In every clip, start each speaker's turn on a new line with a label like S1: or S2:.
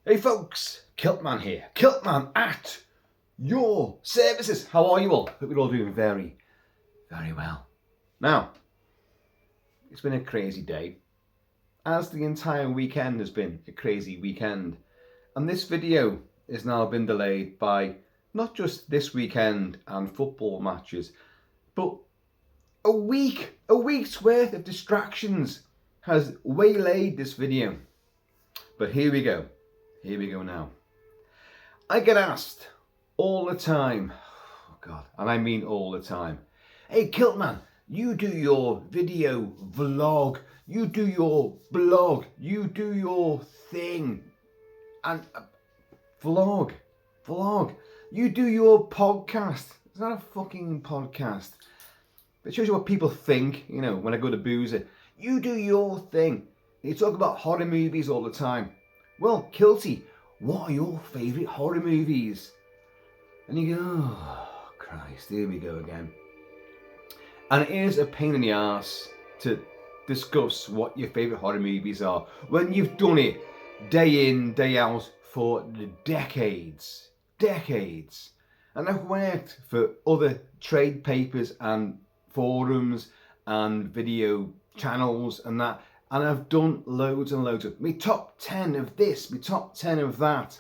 S1: Hey folks, Kilt-Man here. Kilt-Man at your services. How are you all? Hope you're all doing very, very well. Now, it's been a crazy day, as the entire weekend has been a crazy weekend. And this video has now been delayed by not just this weekend and football matches, but a week's worth of distractions has waylaid this video. But here we go now. I get asked all the time, oh God, and I mean all the time, hey Kilt-Man, you do your video vlog, you do your blog, you do your thing, and vlog, you do your podcast. It's not a fucking podcast. It shows you what people think, you know, when I go to Boozer. You do your thing. You talk about horror movies all the time. Well, Kilty, what are your favourite horror movies? And you go, oh Christ, here we go again. And it is a pain in the arse to discuss what your favourite horror movies are when you've done it day in, day out for decades. And I've worked for other trade papers and forums and video channels and that. And I've done loads and loads of me top 10 of this, me top 10 of that.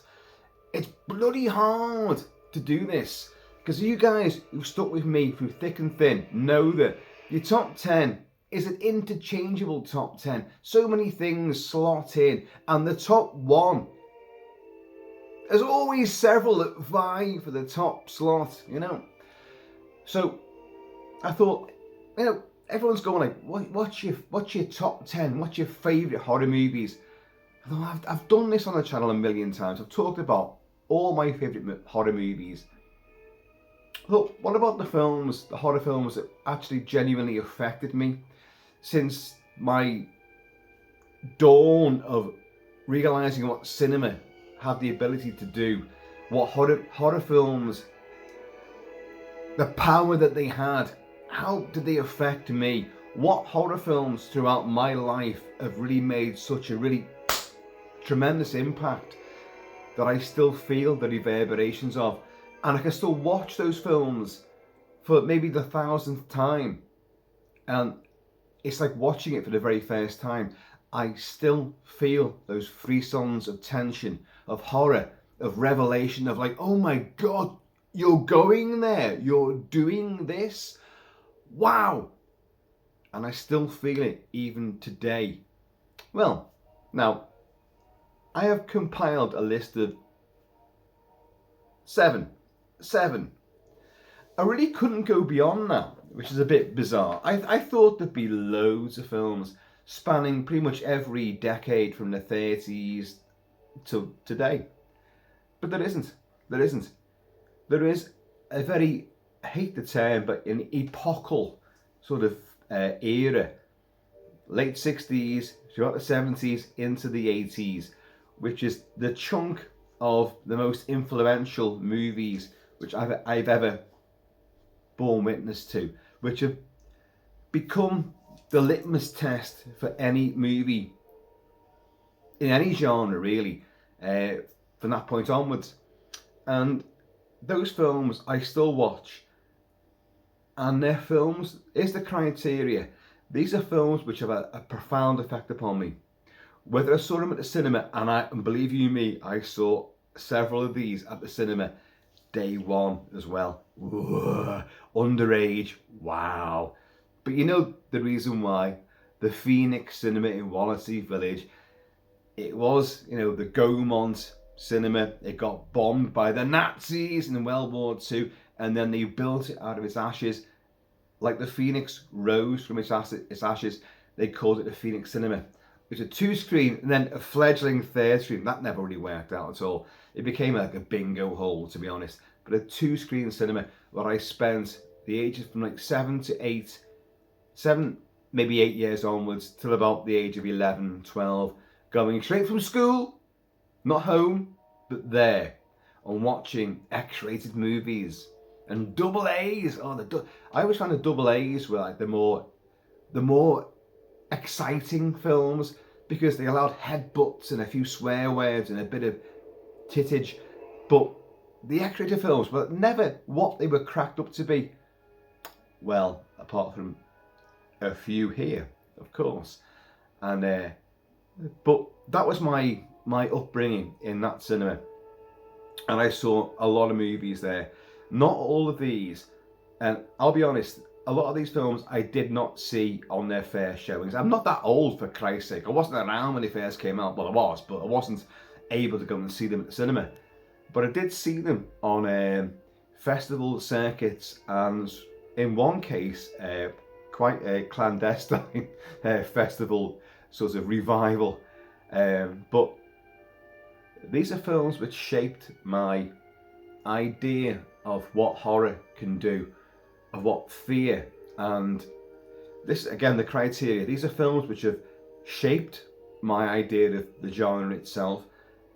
S1: It's bloody hard to do this because you guys who've stuck with me through thick and thin know that your top 10 is an interchangeable top 10. So many things slot in, and the top one, there's always several that vie for the top slot, you know. So I thought, you know, everyone's going like, what's your top 10? What's your favourite horror movies? I thought, I've done this on the channel a million times. I've talked about all my favourite horror movies. Look, what about the horror films that actually genuinely affected me since my dawn of realising what cinema had the ability to do, what horror films, the power that they had. How did they affect me? What horror films throughout my life have really made such a really tremendous impact that I still feel the reverberations of? And I can still watch those films for maybe the 1000th time. And it's like watching it for the very first time. I still feel those frisons of tension, of horror, of revelation, of like, oh my God, you're going there, you're doing this. Wow! And I still feel it even today. Well, now, I have compiled a list of seven. I really couldn't go beyond that, which is a bit bizarre. I thought there'd be loads of films spanning pretty much every decade from the 30s to today. But there isn't. There is a very, I hate the term, but an epochal sort of era, late 60s, throughout the 70s, into the 80s, which is the chunk of the most influential movies which I've ever borne witness to, which have become the litmus test for any movie in any genre, really, from that point onwards. And those films I still watch. And their films is the criteria. These are films which have a profound effect upon me. Whether I saw them at the cinema, and believe you me, I saw several of these at the cinema day one as well. Whoa, underage, wow. But you know the reason why? The Phoenix Cinema in Wallasey Village. It was, you know, the Gaumont cinema. It got bombed by the Nazis in World War II. And then they built it out of its ashes. Like the Phoenix rose from its ashes, they called it the Phoenix Cinema. It was a 2-screen and then a fledgling 3rd screen. That never really worked out at all. It became like a bingo hole, to be honest. But a 2-screen cinema where I spent the ages from like 7, maybe 8 years onwards, till about the age of 11, 12, going straight from school, not home, but there, and watching X-rated movies. And double A's. I always found the double A's were like the more exciting films because they allowed headbutts and a few swear words and a bit of tittage, but the X-rated films were never what they were cracked up to be. Well, apart from a few here, of course, and but that was my upbringing in that cinema, and I saw a lot of movies there. Not all of these, and I'll be honest, a lot of these films I did not see on their fair showings. I'm not that old, for Christ's sake. I wasn't around when they first came out. Well, I was, but I wasn't able to go and see them at the cinema. But I did see them on festival circuits, and in one case, quite a clandestine festival sort of revival. But these are films which shaped my idea of what horror can do, of what fear, and this, again, the criteria. These are films which have shaped my idea of the genre itself.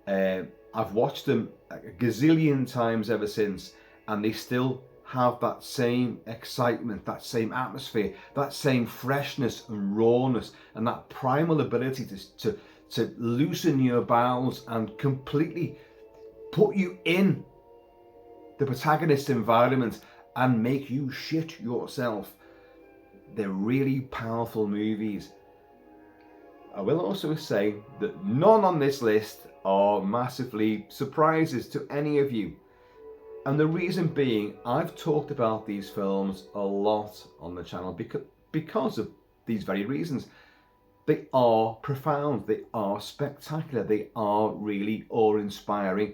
S1: I've watched them a gazillion times ever since, and they still have that same excitement, that same atmosphere, that same freshness and rawness, and that primal ability to loosen your bowels and completely put you in the protagonist's environment and make you shit yourself. They're really powerful movies. I will also say that none on this list are massively surprises to any of you. And the reason being, I've talked about these films a lot on the channel because of these very reasons. They are profound, they are spectacular, they are really awe-inspiring.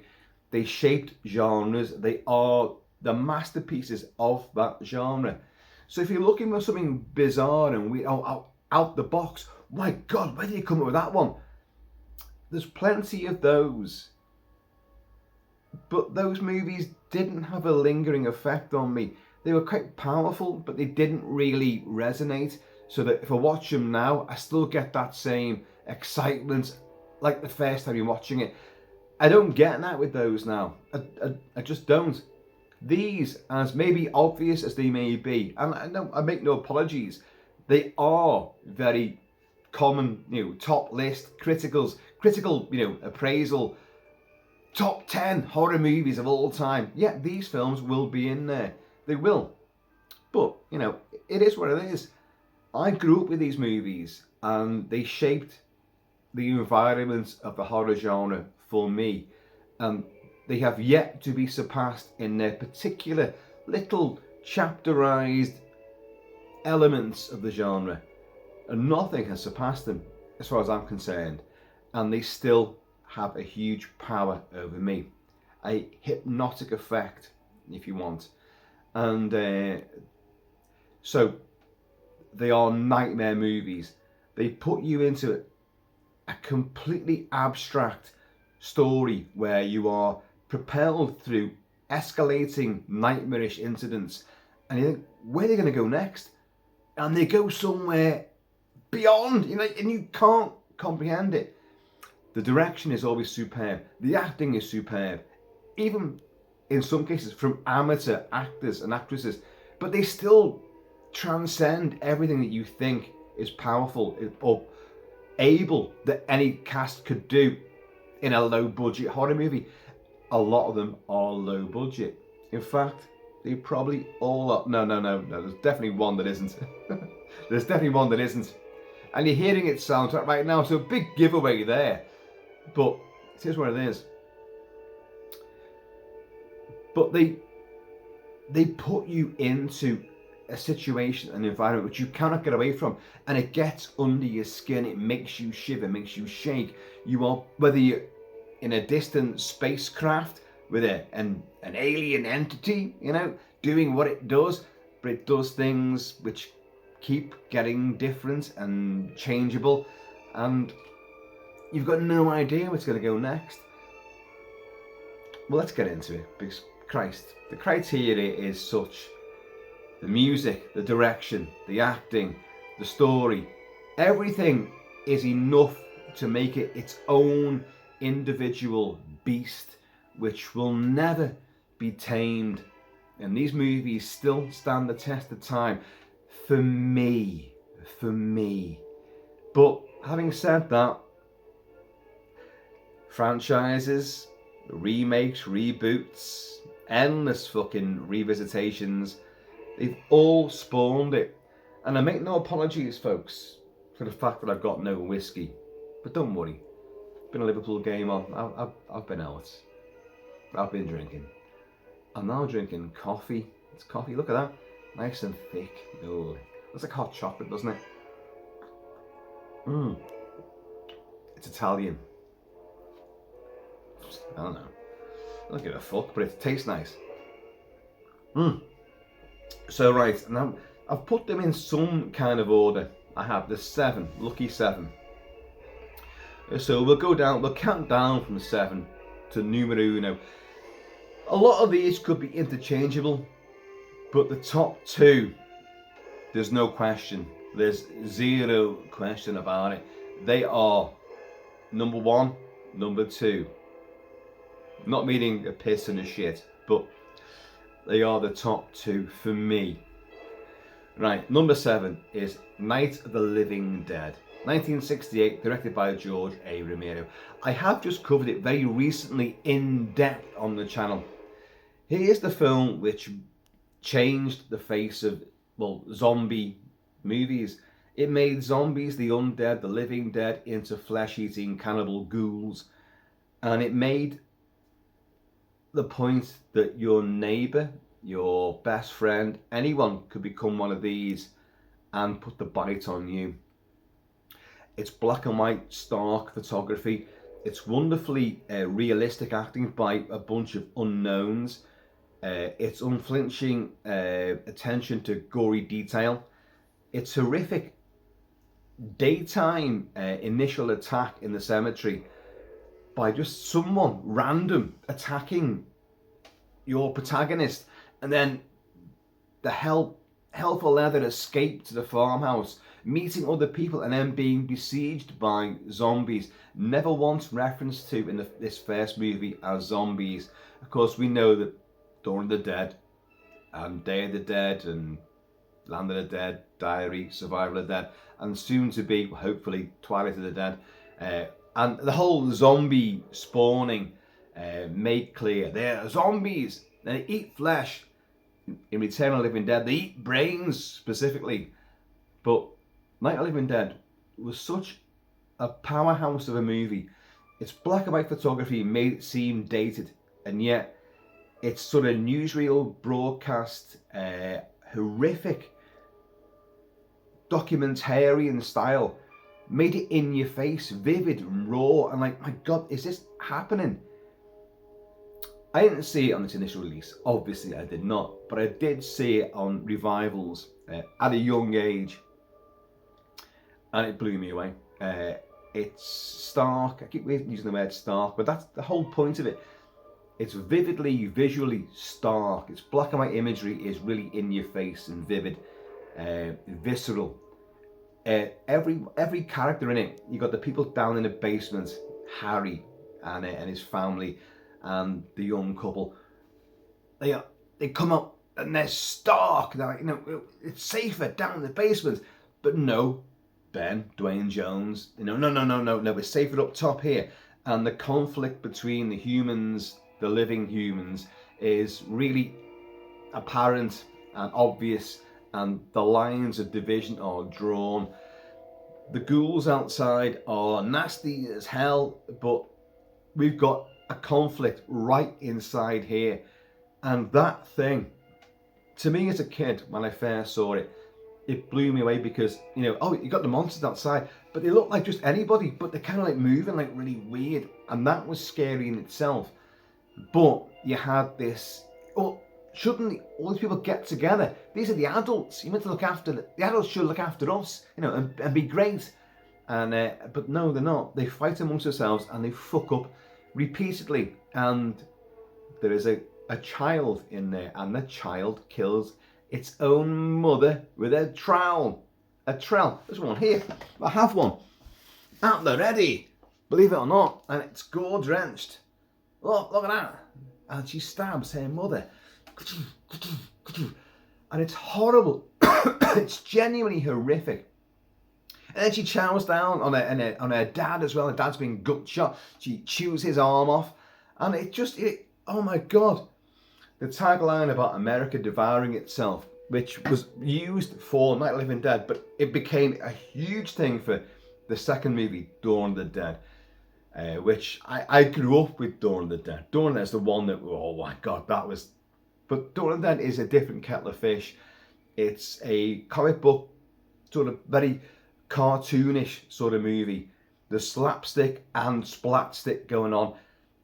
S1: They shaped genres, they are the masterpieces of that genre. So if you're looking for something bizarre and out the box, my God, where did you come up with that one? There's plenty of those. But those movies didn't have a lingering effect on me. They were quite powerful, but they didn't really resonate. So that if I watch them now, I still get that same excitement like the first time you're watching it. I don't get that with those now. I just don't. These, as maybe obvious as they may be, and I make no apologies, they are very common, top list, critical, appraisal, top 10 horror movies of all time. Yeah, these films will be in there. They will. But, it is what it is. I grew up with these movies, and they shaped the environment of the horror genre for me. And they have yet to be surpassed in their particular little chapterized elements of the genre. And nothing has surpassed them, as far as I'm concerned. And they still have a huge power over me. A hypnotic effect, if you want. And so they are nightmare movies. They put you into a completely abstract story where you are propelled through escalating nightmarish incidents, and you think, where are they going to go next? And they go somewhere beyond, and you can't comprehend it. The direction is always superb. The acting is superb, even in some cases from amateur actors and actresses, but they still transcend everything that you think is powerful or able that any cast could do in a low budget horror movie. A lot of them are low budget. In fact, they probably all are. No, there's definitely one that isn't. There's definitely one that isn't. And you're hearing it soundtrack right now, so big giveaway there. But here's what it is. But they put you into a situation, an environment which you cannot get away from, and it gets under your skin. It makes you shiver, makes you shake. You are, whether you're in a distant spacecraft with an alien entity, doing what it does, but it does things which keep getting different and changeable, and you've got no idea what's going to go next. Well, let's get into it, because Christ, the criteria is such. The music, the direction, the acting, the story, everything is enough to make it its own individual beast, which will never be tamed. And these movies still stand the test of time for me. But having said that, franchises, remakes, reboots, endless fucking revisitations. They've all spawned it. And I make no apologies, folks, for the fact that I've got no whiskey. But don't worry. Been a Liverpool game on. I've been out. I've been drinking. I'm now drinking coffee. It's coffee, look at that. Nice and thick. Oh, looks like hot chocolate, doesn't it? It's Italian. I don't know. I don't give a fuck, but it tastes nice. So right, now I've put them in some kind of order. I have the 7, lucky 7. So we'll go down, we'll count down from 7 to numero uno. A lot of these could be interchangeable, but the top 2, there's no question. There's zero question about it. They are number 1, number 2. Not meaning a piss and a shit, but they are the top 2 for me. Right, number 7 is Night of the Living Dead. 1968, directed by George A. Romero. I have just covered it very recently in depth on the channel. Here's the film which changed the face of, well, zombie movies. It made zombies, the undead, the living dead, into flesh-eating cannibal ghouls. And it made the point that your neighbour, your best friend, anyone could become one of these and put the bite on you. It's black and white, stark photography. It's wonderfully realistic acting by a bunch of unknowns. It's unflinching attention to gory detail. It's horrific daytime initial attack in the cemetery by just someone random attacking your protagonist, and then the helpful leather escape to the farmhouse, meeting other people, and then being besieged by zombies. Never once referenced to in this first movie as zombies. Of course, we know that Dawn of the Dead and Day of the Dead and Land of the Dead, Diary, Survival of the Dead, and soon to be, hopefully, Twilight of the Dead. And the whole zombie spawning made clear they're zombies. They eat flesh. In Return of the Living Dead, they eat brains specifically. But Night of the Living Dead was such a powerhouse of a movie. Its black and white photography made it seem dated, and yet its sort of newsreel broadcast, horrific documentarian style made it in your face, vivid and raw, and like, my God, is this happening? I didn't see it on its initial release, obviously I did not, but I did see it on revivals at a young age, and it blew me away. It's stark, I keep using the word stark, but that's the whole point of it. It's vividly, visually stark. Its black and white imagery is really in your face and vivid, visceral. Every character in it, you got the people down in the basement, Harry and his family, and the young couple. They come up and they're stark. They're like, you know, it's safer down in the basement. But no, Ben, Dwayne Jones, you know, no, it's safer up top here. And the conflict between the humans, the living humans, is really apparent and obvious, and the lines of division are drawn. The ghouls outside are nasty as hell, but we've got a conflict right inside here. And that thing, to me as a kid, when I first saw it, it blew me away because, you know, oh, you got the monsters outside, but they look like just anybody, but they're kind of like moving like really weird, and that was scary in itself. But you had this, oh, shouldn't all these people get together? These are the adults. You meant to look after the adults. Should look after us, you know, and be great. And but no, they're not. They fight amongst themselves and they fuck up repeatedly. And there is a child in there, and the child kills its own mother with a trowel. A trowel. There's one here. I have one at the ready. Believe it or not, and it's gore drenched. Look at that. And she stabs her mother. And it's horrible. It's genuinely horrific. And then she chows down on her dad as well. Her dad's been gut shot. She chews his arm off. And oh my God, the tagline about America devouring itself, which was used for Night of the Living Dead, but it became a huge thing for the second movie, Dawn of the Dead, which I grew up with Dawn of the Dead. Dawn of the Dead is the one that, oh my God, that was... But Dawn of the Dead is a different kettle of fish. It's a comic book, sort of very cartoonish sort of movie. There's slapstick and splatstick going on.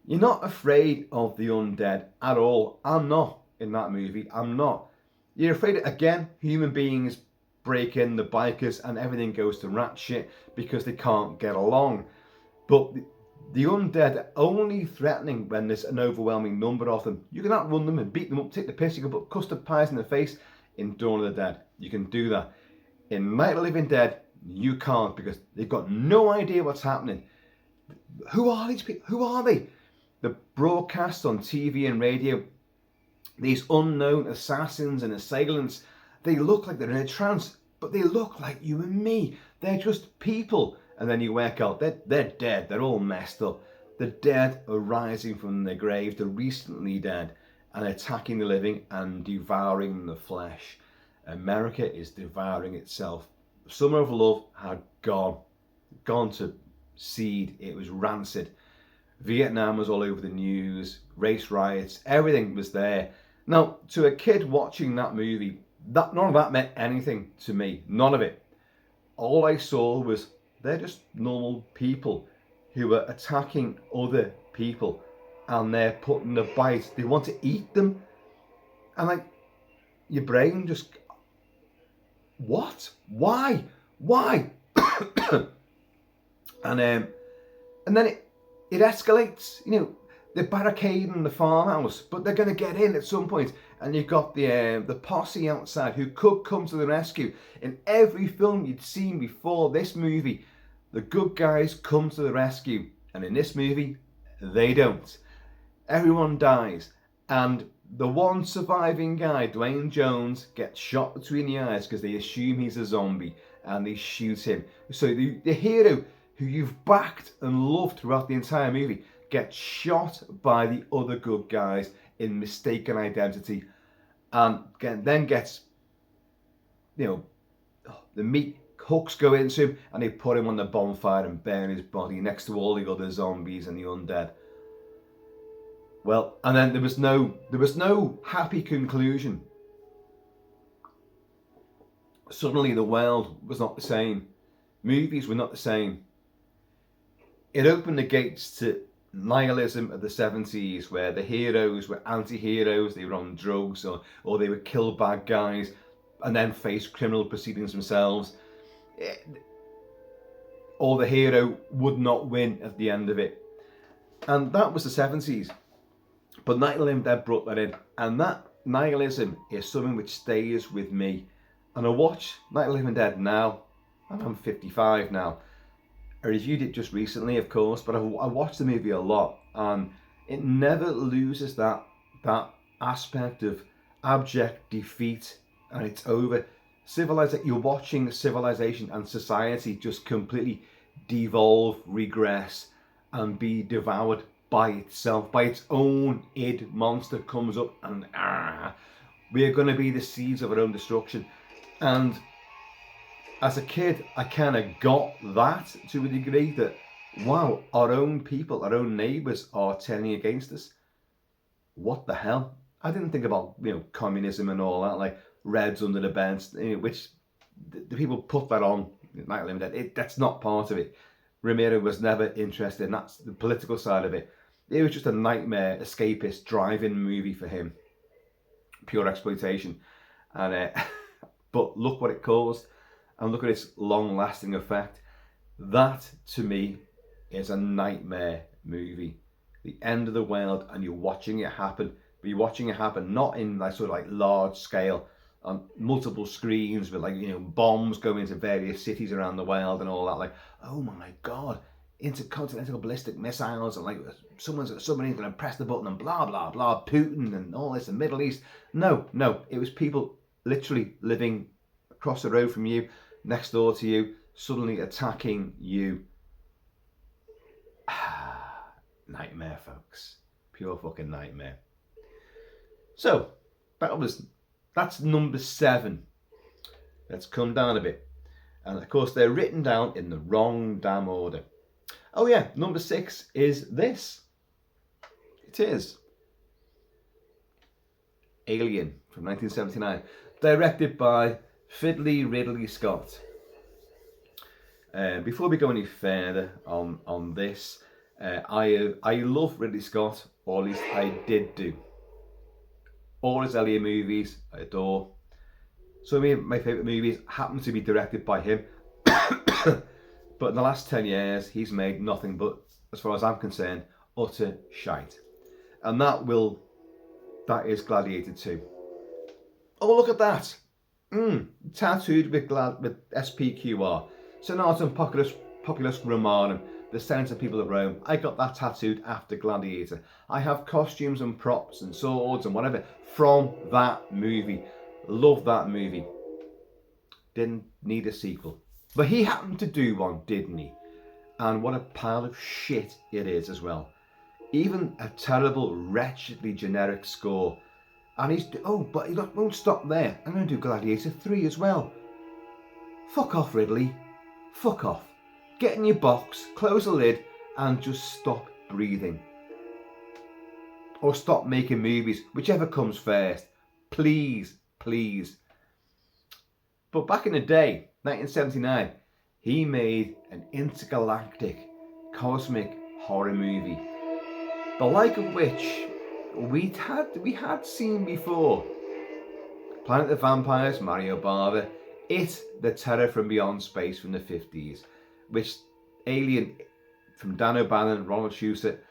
S1: You're not afraid of the undead at all. I'm not in that movie. I'm not. You're afraid of, again, human beings break in, the bikers, and everything goes to rat shit because they can't get along. But the undead are only threatening when there's an overwhelming number of them. You can outrun them and beat them up, take the piss. You can put custard pies in the face in Dawn of the Dead. You can do that. In Night of the Living Dead, you can't, because they've got no idea what's happening. Who are these people? Who are they? The broadcasts on TV and radio, these unknown assassins and assailants, they look like they're in a trance, but they look like you and me. They're just people. And then you work out they're dead. They're all messed up. The dead are rising from their grave, the recently dead, and attacking the living and devouring the flesh. America is devouring itself. Summer of Love had gone to seed. It was rancid. Vietnam was all over the news, race riots, everything was there. Now, to a kid watching that movie, none of that meant anything to me. None of it. All I saw was they're just normal people who are attacking other people, and they're putting the bite. They want to eat them. And like, your brain just, what? Why? And then it escalates. You know, they're barricading the farmhouse, but they're going to get in at some point. And you've got the posse outside who could come to the rescue. In every film you'd seen before this movie, the good guys come to the rescue. And in this movie, they don't. Everyone dies. And the one surviving guy, Dwayne Jones, gets shot between the eyes because they assume he's a zombie and they shoot him. So the hero who you've backed and loved throughout the entire movie gets shot by the other good guys in mistaken identity, and then gets, you know, the meat hooks go into him and they put him on the bonfire and burn his body next to all the other zombies and the undead. Well, and then there was no happy conclusion. Suddenly the world was not the same. Movies were not the same. It opened the gates to nihilism of the 70s, where the heroes were anti-heroes, they were on drugs, or they would kill bad guys and then face criminal proceedings themselves. Or the hero would not win at the end of it. And that was the 70s. But Night of the Living Dead brought that in. And that nihilism is something which stays with me. And I watch Night of the Living Dead now, and I'm 55 now. I reviewed it just recently, of course, but I watched the movie a lot, and it never loses that aspect of abject defeat, and it's over. You're watching civilization and society just completely devolve, regress, and be devoured by itself, by its own id monster comes up, and we are going to be the seeds of our own destruction. And as a kid, I kind of got that to a degree, that, wow, our own people, our own neighbours are turning against us. What the hell? I didn't think about, communism and all that, like Reds under the bed, which the people put that on Night of the Living Dead. That's not part of it. Romero was never interested, and that's the political side of it. It was just a nightmare, escapist, drive-in movie for him. Pure exploitation. And but look what it caused. And look at its long-lasting effect. That, to me, is a nightmare movie. The end of the world, and you're watching it happen. But you're watching it happen not in large scale, on multiple screens with bombs going into various cities around the world and all that. Like, oh my God, intercontinental ballistic missiles, and somebody's going to press the button and blah blah blah, Putin and all this, the Middle East. No, it was people literally living across the road from you, next door to you, suddenly attacking you. Nightmare, folks. Pure fucking nightmare. So, that's number 7. Let's come down a bit. And of course, they're written down in the wrong damn order. Oh yeah, number 6 is this. It is Alien from 1979, directed by Ridley Scott. Before we go any further on this, I love Ridley Scott, or at least I did do. All his earlier movies I adore. Some of my favourite movies happen to be directed by him. But in the last 10 years, he's made nothing but, as far as I'm concerned, utter shite. And that is Gladiator 2. Oh, look at that. Tattooed with SPQR. Senatum Populus Romanum, the Senate People of Rome. I got that tattooed after Gladiator. I have costumes and props and swords and whatever from that movie. Love that movie. Didn't need a sequel. But he happened to do one, didn't he? And what a pile of shit it is as well. Even a terrible, wretchedly generic score. And but he won't stop there. I'm going to do Gladiator 3 as well. Fuck off, Ridley. Fuck off. Get in your box, close the lid, and just stop breathing. Or stop making movies, whichever comes first. Please, please. But back in the day, 1979, he made an intergalactic, cosmic horror movie, the like of which we had seen before. Planet of the Vampires, Mario Bava. It, The Terror from Beyond Space from the 50s, which Alien from Dan O'Bannon, Ronald Schuster,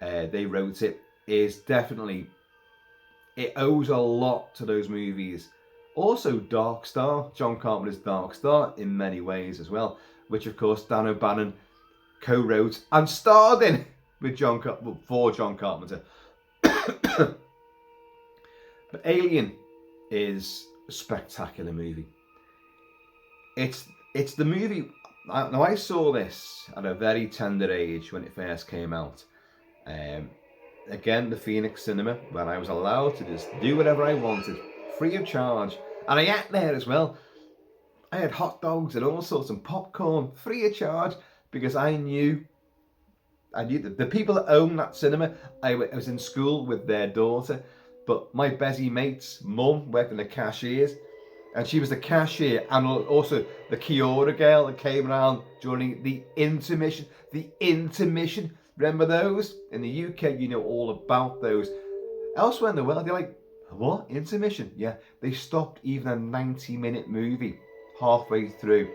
S1: they wrote it, is definitely, it owes a lot to those movies. Also Dark Star, John Carpenter's Dark Star, in many ways as well, which of course Dan O'Bannon co-wrote and starred in with for John Carpenter. But Alien is a spectacular movie. It's the movie. Now I saw this at a very tender age when it first came out. Again, the Phoenix Cinema, where I was allowed to just do whatever I wanted, free of charge, and I ate there as well. I had hot dogs and all sorts and popcorn, free of charge, because I knew the people that own that cinema. I was in school with their daughter, but my Bezzy mate's mum worked in the cashiers, and she was the cashier and also the Kiora girl that came around during the intermission. The intermission, remember those? In the UK, you know all about those. Elsewhere in the world, they're like, what? Intermission? Yeah, they stopped even a 90-minute movie halfway through.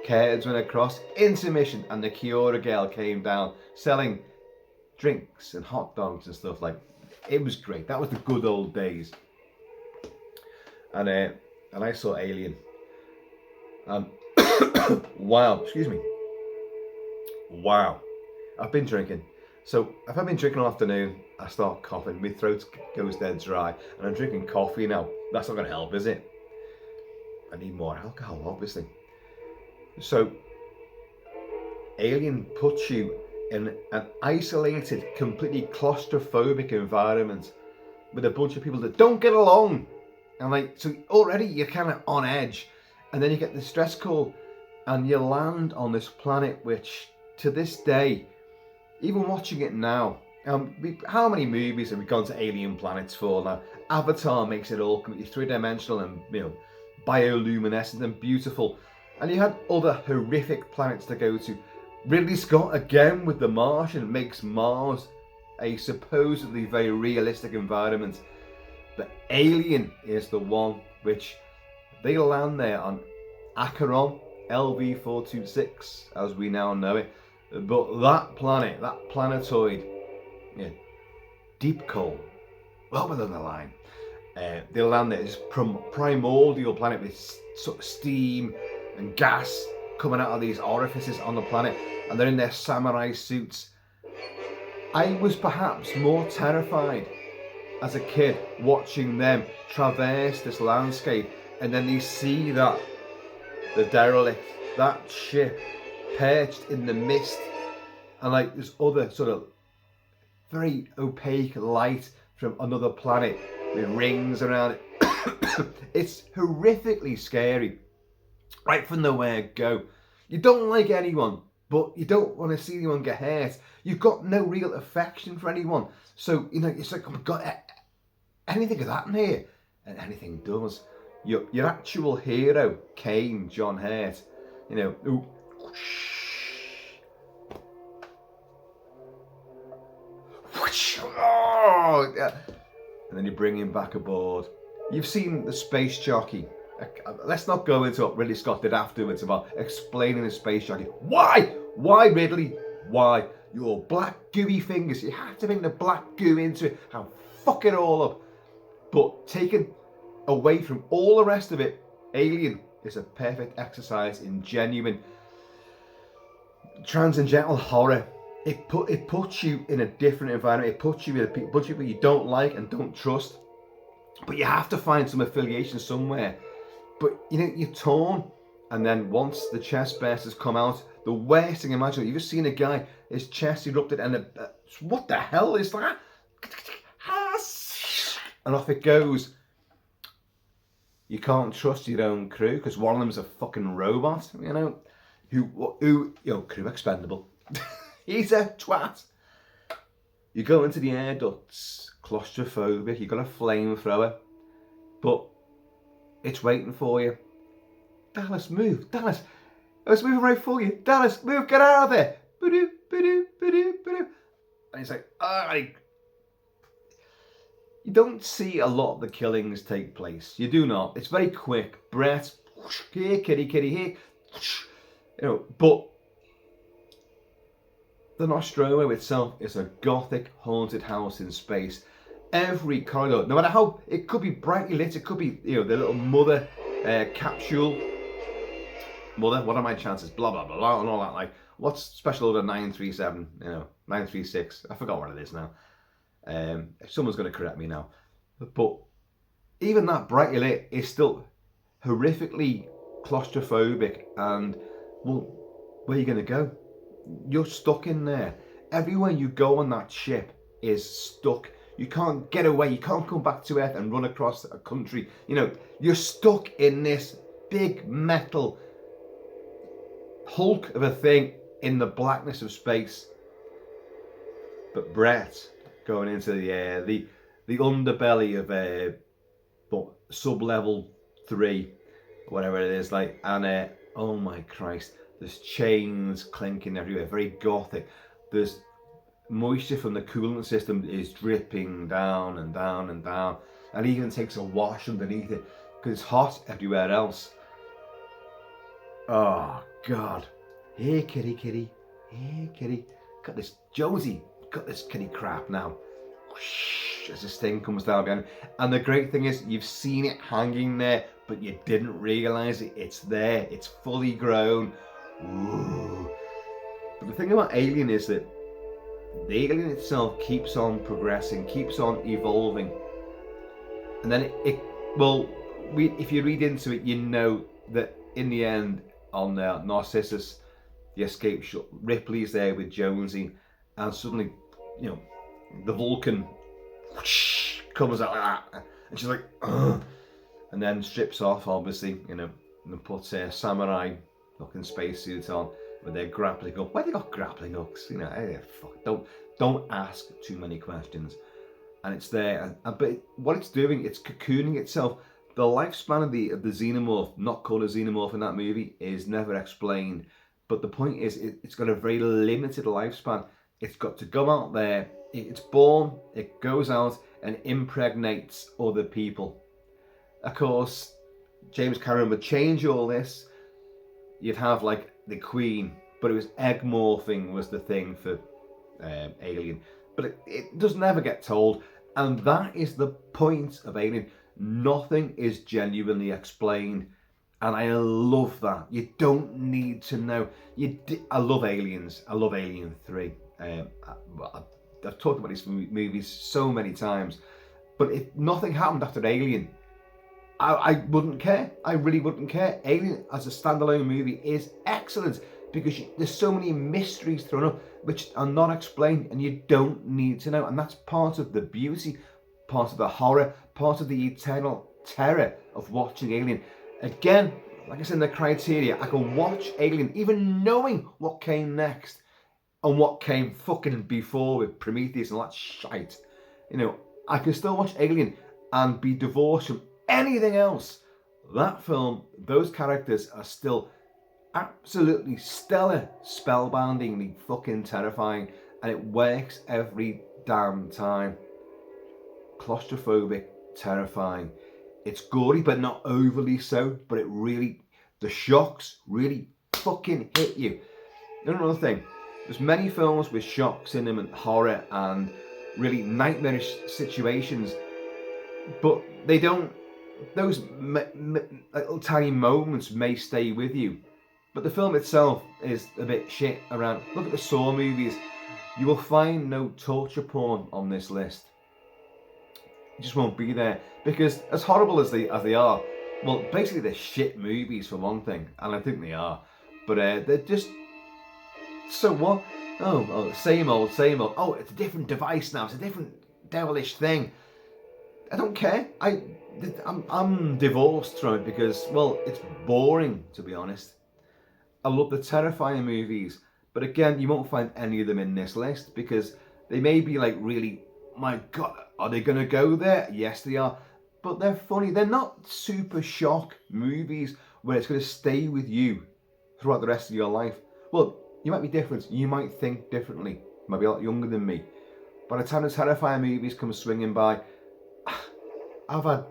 S1: Curtains went across, intermission, and the Kiora girl came down selling drinks and hot dogs and stuff like. It was great. That was the good old days. And I saw Alien. Wow, excuse me. Wow, I've been drinking. So if I've been drinking all afternoon, I start coughing, my throat goes dead dry, and I'm drinking coffee now. That's not going to help, is it? I need more alcohol, obviously. So, Alien puts you in an isolated, completely claustrophobic environment with a bunch of people that don't get along. And so already you're kind of on edge. And then you get the stress call and you land on this planet which, to this day, even watching it now, how many movies have we gone to alien planets for now? Avatar makes it all completely three-dimensional and, bioluminescent and beautiful. And you had other horrific planets to go to. Ridley Scott, again with The Martian, makes Mars a supposedly very realistic environment. But Alien is the one which they land there on Acheron, LV426, as we now know it. But that planet, that planetoid, deep cold, well within the line. They land there, this primordial planet with sort of steam and gas coming out of these orifices on the planet, and they're in their samurai suits. I was perhaps more terrified as a kid watching them traverse this landscape, and then they see the derelict, that ship perched in the mist, and there's other sort of very opaque light from another planet with rings around it. It's horrifically scary right from the word go. You don't like anyone, but you don't want to see anyone get hurt. You've got no real affection for anyone. So, it's like, oh my God, anything could happen here. And anything does. Your actual hero, Kane, John Hurt, ooh, oh, yeah. And then you bring him back aboard. You've seen the space jockey. Let's not go into what Ridley Scott did afterwards about explaining the space jockey. Why? Why, Ridley? Why? Your black gooey fingers. You have to bring the black goo into it and fuck it all up. But taken away from all the rest of it, Alien is a perfect exercise in genuine transcendental horror. It puts you in a different environment. It puts you with a bunch of people you don't like and don't trust. But you have to find some affiliation somewhere. But you're torn. And then once the chest bursters come out, the worst thing imaginable. You've just seen a guy, his chest erupted, and what the hell is that? And off it goes. You can't trust your own crew because one of them's a fucking robot, who crew expendable. He's a twat. You go into the air ducts, claustrophobic, you got a flamethrower, but it's waiting for you. Dallas, move, Dallas. I was moving right for you. Dallas, move, get out of there. Ba-doo, ba-doo, ba-doo, ba-doo. And he's like, You don't see a lot of the killings take place. You do not. It's very quick. Brett, here, kitty, here. But the Nostromo itself is a gothic haunted house in space. Every corridor, no matter how, it could be brightly lit, it could be, the little mother capsule. Mother, what are my chances? Blah, blah, blah, blah, and all that. Like, what's Special Order 937, 936? I forgot what it is now. Someone's going to correct me now. But even that brightly lit is still horrifically claustrophobic. And, well, where are you going to go? You're stuck in there. Everywhere you go on that ship is stuck. You can't get away. You can't come back to Earth and run across a country. You're stuck in this big metal hulk of a thing in the blackness of space. But Brett going into the air, the underbelly of sub-level 3, whatever it is, and oh my Christ, there's chains clinking everywhere, very gothic. There's moisture from the coolant system is dripping down and down and down, and even takes a wash underneath it because it's hot everywhere else. Oh God! Hey kitty, hey kitty, got this Josie, got this kitty crap now. Whoosh, as this thing comes down behind, and the great thing is you've seen it hanging there, but you didn't realise it. It's there. It's fully grown. Ooh. But the thing about Alien is that the alien itself keeps on progressing, keeps on evolving, and then if you read into it, you know that in the end, on Narcissus, the escape shot, Ripley's there with Jonesy, and suddenly, the Vulcan whoosh, comes out like that, and she's like, ugh, and then strips off, obviously, and puts a samurai-looking spacesuit on with their grappling hook. Why they got grappling hooks? Fuck, don't ask too many questions. And it's there, but what it's doing, it's cocooning itself. The lifespan of the xenomorph, not called a xenomorph in that movie, is never explained. But the point is, it's got a very limited lifespan. It's got to go out there, it's born, it goes out and impregnates other people. Of course, James Cameron would change all this. You'd have the Queen, but it was egg morphing was the thing for Alien. But it does never get told, and that is the point of Alien. Nothing is genuinely explained, and I love that. You don't need to know. I love Aliens. I love Alien 3. I've talked about these movies so many times, but if nothing happened after Alien, I wouldn't care. I really wouldn't care. Alien as a standalone movie is excellent. because there's so many mysteries thrown up which are not explained and you don't need to know. And that's part of the beauty, part of the horror, part of the eternal terror of watching Alien. Again, like I said in the criteria, I can watch Alien even knowing what came next and what came fucking before with Prometheus and all that shite. You know, I can still watch Alien and be divorced from anything else. That film, those characters are still absolutely stellar, spellbindingly fucking terrifying, and it works every damn time. Claustrophobic, terrifying. It's gory, but not overly so, but the shocks really fucking hit you. And another thing, there's many films with shocks in them and horror and really nightmarish situations, but they don't, those little tiny moments may stay with you. But the film itself is a bit shit around. Look at the Saw movies. You will find no torture porn on this list. It just won't be there. Because as horrible as they are, well, basically they're shit movies for one thing, and I think they are. But they're just, so what? Oh, same old, same old. Oh, it's a different device now. It's a different devilish thing. I don't care. I'm divorced from it because, well, it's boring, to be honest. I love the terrifying movies, but again, you won't find any of them in this list because they may be like really, my God, are they going to go there? Yes, they are. But they're funny. They're not super shock movies where it's going to stay with you throughout the rest of your life. Well, you might be different. You might think differently. You might be a lot younger than me. By the time the terrifying movies come swinging by, I've had,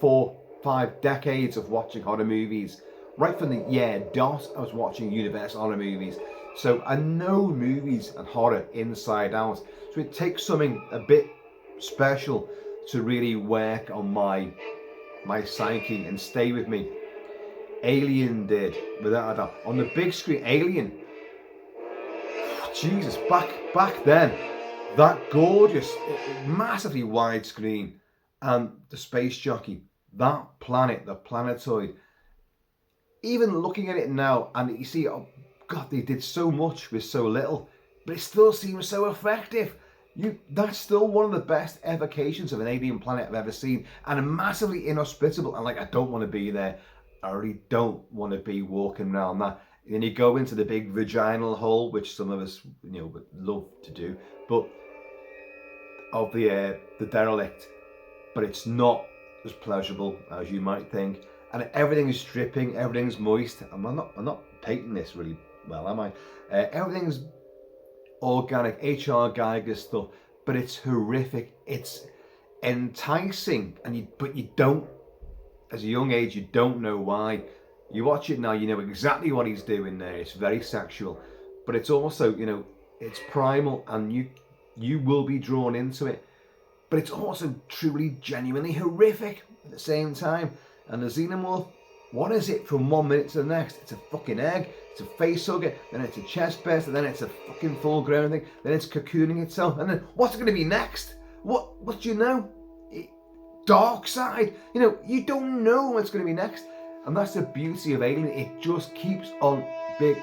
S1: 4-5 decades of watching horror movies. Right from the year dot, I was watching Universal horror movies. So I know movies and horror inside out. So it takes something a bit special to really work on my psyche and stay with me. Alien did, without a doubt. On the big screen, Alien. Jesus, back then, that gorgeous, massively widescreen, and the space jockey, that planet, the planetoid. Even looking at it now, and you see, oh God, they did so much with so little, but it still seems so effective. That's still one of the best evocations of an alien planet I've ever seen, and massively inhospitable. And I don't want to be there. I really don't want to be walking around that. And then you go into the big vaginal hole, which some of us, would love to do, but of the derelict. But it's not as pleasurable as you might think. And everything is dripping, everything's moist. I'm not painting this really well, am I? Everything's organic, H.R. Geiger stuff, but it's horrific. It's enticing, but you don't, as a young age, you don't know why. You watch it now, you know exactly what he's doing there. It's very sexual, but it's also, it's primal, and you will be drawn into it. But it's also truly, genuinely horrific at the same time. And the xenomorph, what is it from 1 minute to the next? It's a fucking egg, it's a face hugger, then it's a chest burster, then it's a fucking full grown thing, then it's cocooning itself, and then what's going to be next? What do you know? Dark side. You don't know what's going to be next. And that's the beauty of Alien. It just keeps on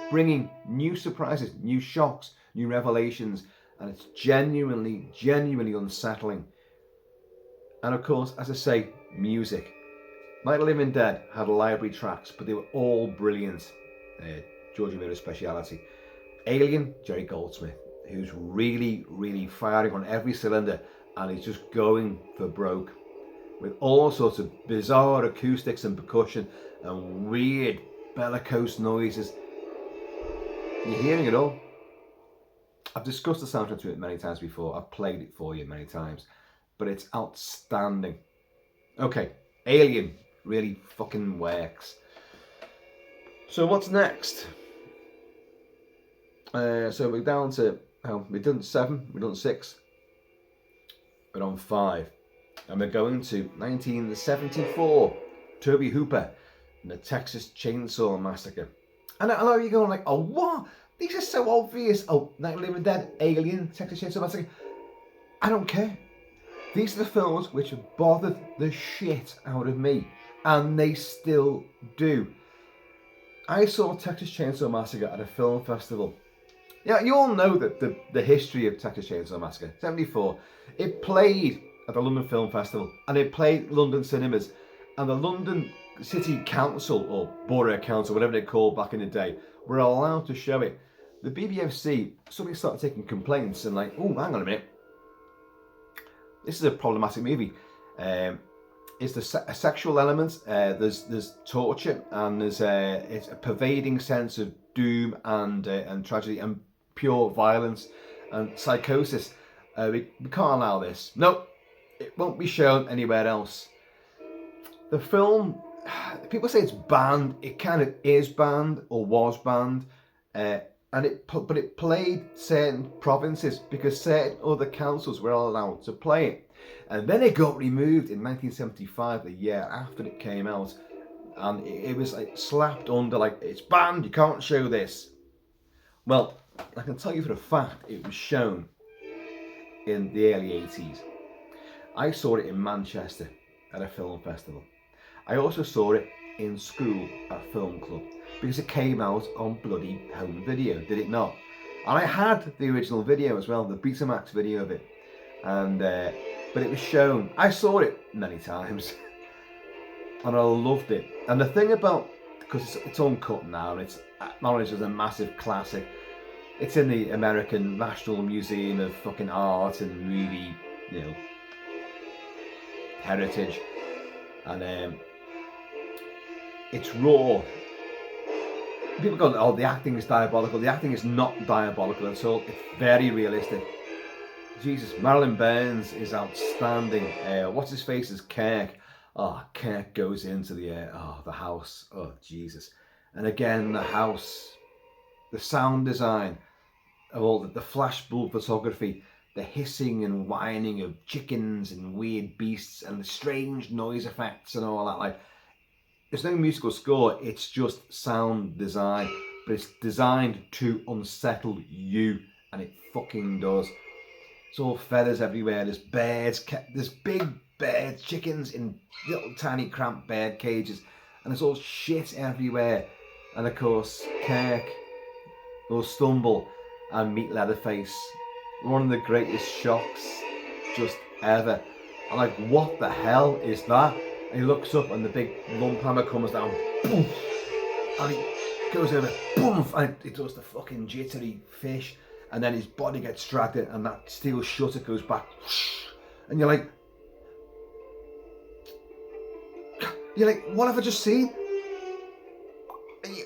S1: bringing new surprises, new shocks, new revelations, and it's genuinely, genuinely unsettling. And of course, as I say, music. Night of the Living Dead had library tracks, but they were all brilliant. George Romero's speciality. Alien, Jerry Goldsmith, who's really, really firing on every cylinder, and he's just going for broke with all sorts of bizarre acoustics and percussion and weird bellicose noises. You're hearing it all. I've discussed the soundtrack to it many times before. I've played it for you many times, but it's outstanding. Okay, Alien really fucking works. So what's next? So we're down to, we've done 7, we've done 6, we're on 5. And we're going to 1974, Tobe Hooper and the Texas Chainsaw Massacre. And I know you're going like, oh what? These are so obvious. Oh, Night of the Living Dead, Alien, Texas Chainsaw Massacre. I don't care. These are the films which have bothered the shit out of me. And they still do. I saw Texas Chainsaw Massacre at a film festival. Yeah, you all know that the history of Texas Chainsaw Massacre. 74. It played at the London Film Festival and it played London cinemas. And the London City Council, or Borough Council, whatever they called back in the day, were allowed to show it. The BBFC suddenly started taking complaints and like, oh, hang on a minute. This is a problematic movie. It's a sexual element. There's torture and there's it's a pervading sense of doom and tragedy and pure violence and psychosis. We can't allow this. No, it won't be shown anywhere else. The film, people say it's banned. It kind of is banned or was banned, but it played certain provinces because certain other councils were allowed to play it. And then it got removed in 1975, the year after it came out, and it was like slapped under like, it's banned, you can't show this. Well, I can tell you for a fact it was shown in the early 80s. I saw it in Manchester at a film festival. I also saw it in school at film club because it came out on bloody home video, did it not? And I had the original video as well, the Betamax video of it, and but it was shown. I saw it many times and I loved it. And the thing about, because it's uncut now and it's acknowledged as a massive classic, it's in the American National Museum of fucking Art and Movie, heritage, and it's raw. People go, oh, the acting is diabolical. The acting is not diabolical at all. It's very realistic. Jesus, Marilyn Burns is outstanding. What's his face is Kirk. Oh, Kirk goes into the house. Oh, Jesus. And again, the house, the sound design of all the flashbulb photography, the hissing and whining of chickens and weird beasts and the strange noise effects and all that. Like, there's no musical score, it's just sound design, but it's designed to unsettle you, and it fucking does. It's all feathers everywhere, there's birds, there's big birds, chickens in little tiny cramped bird cages, and there's all shit everywhere. And of course, Kirk will stumble and meet Leatherface. One of the greatest shocks just ever. I'm like, what the hell is that? And he looks up and the big lump hammer comes down, boom, and he goes over, boom, and it does the fucking jittery fish, and then his body gets dragged in and that steel shutter goes back, and you're like, what have I just seen?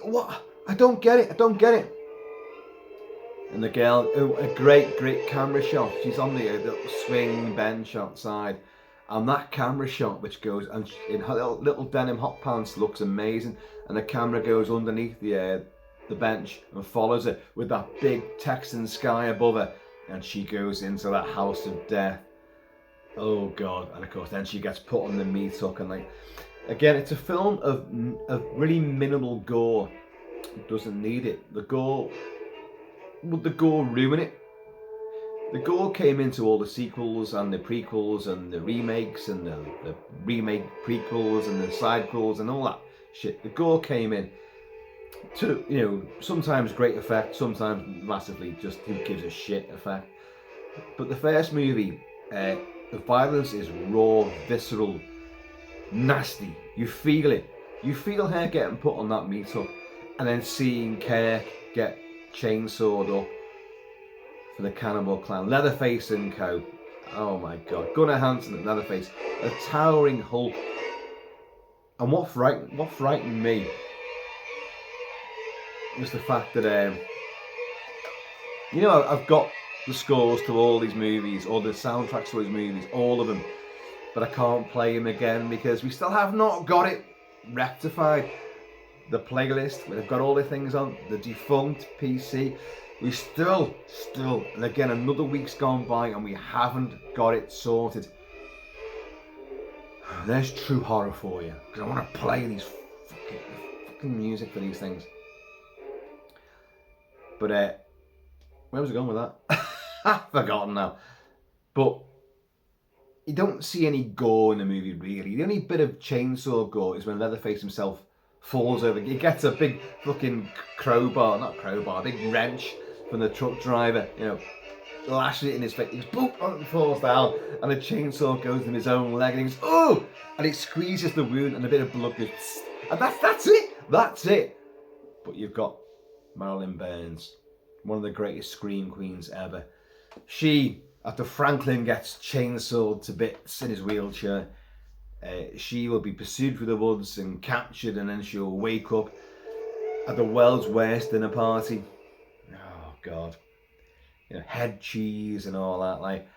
S1: What? I don't get it. And the girl, a great camera shot. She's on the little swing bench outside, and that camera shot, which goes and in her little denim hot pants, looks amazing. And the camera goes underneath the bench and follows her with that big Texan sky above her, and she goes into that house of death. Oh God! And of course, then she gets put on the meat hook, and like, again, it's a film of really minimal gore. It doesn't need it. The gore. Would the gore ruin it? The gore came into all the sequels and the prequels and the remakes and the remake prequels and the sidequels and all that shit. The gore came in to, sometimes great effect, sometimes massively just who gives a shit effect. But the first movie, the violence is raw, visceral, nasty. You feel it. You feel her getting put on that meat hook and then seeing Kirk get chainsawed up for the cannibal clan, Leatherface and co. Oh my God, Gunnar Hansen and Leatherface, a towering hulk. And what frightened me was the fact that I've got the scores to all these movies, or the soundtracks to these movies, all of them, but I can't play them again because we still have not got it rectified. The playlist, we've got all the things on, the defunct PC, we still, and again, another week's gone by and we haven't got it sorted. There's true horror for you, because I want to play these fucking music for these things. But, where was I going with that? I've forgotten now. But, you don't see any gore in the movie, really. The only bit of chainsaw gore is when Leatherface himself falls over. He gets a big fucking a big wrench from the truck driver, lashes it in his face. He goes, boom, and falls down, and a chainsaw goes in his own leg, and he goes, oh, and it squeezes the wound, and a bit of blood goes, and that's it. But you've got Marilyn Burns, one of the greatest scream queens ever. She, after Franklin gets chainsawed to bits in his wheelchair, she will be pursued through the woods and captured, and then she'll wake up at the world's worst dinner party. Oh God, head cheese and all that. Like,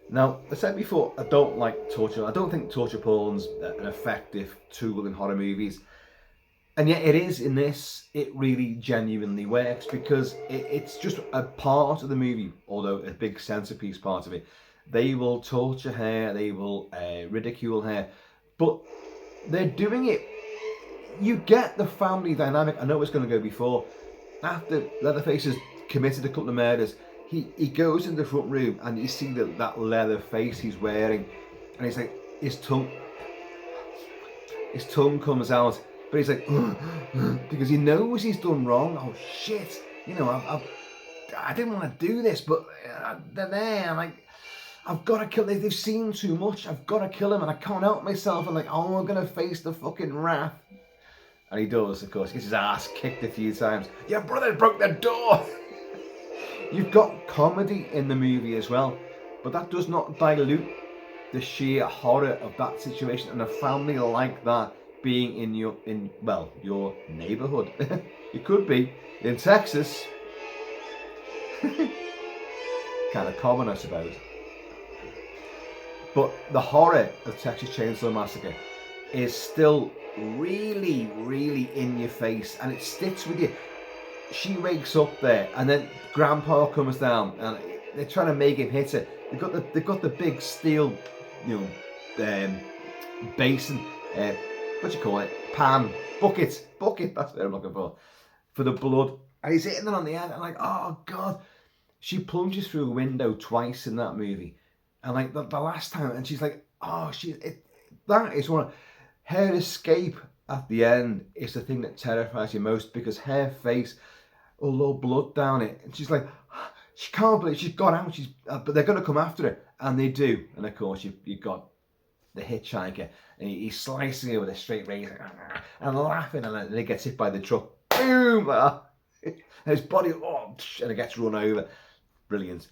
S1: now I said before, I don't like torture. I don't think torture porn's an effective tool in horror movies, and yet it is in this. It really genuinely works because it's just a part of the movie, although a big centerpiece part of it. They will torture her, they will ridicule her, but they're doing it. You get the family dynamic. I know it's going to go before. After Leatherface has committed a couple of murders, he goes in the front room and you see that leather face he's wearing, and he's like, his tongue comes out, but he's like, because he knows he's done wrong. Oh shit, I didn't want to do this, but they're there. I'm like, I've got to kill them. They've seen too much. I've got to kill them, and I can't help myself. I'm like, oh, I'm going to face the fucking wrath. And he does, of course. He gets his ass kicked a few times. Your brother broke the door. You've got comedy in the movie as well, but that does not dilute the sheer horror of that situation and a family like that being in your neighborhood. It could be in Texas. Kind of common, I suppose. But the horror of Texas Chainsaw Massacre is still really, really in your face, and it sticks with you. She wakes up there, and then Grandpa comes down, and they're trying to make him hit her. They've got the big steel, basin. What do you call it? Pan, bucket. That's what I'm looking for the blood. And he's hitting her on the head. I'm like, oh God. She plunges through a window twice in that movie. And like the last time, and she's like, oh, that is one of her escape at the end is the thing that terrifies you most, because her face, all blood down it, and she's like, she can't believe she's got out. But they're going to come after her, and they do. And of course, you've got the hitchhiker, and he's slicing her with a straight razor and laughing, and then he gets hit by the truck, boom, and his body, and it gets run over. Brilliant.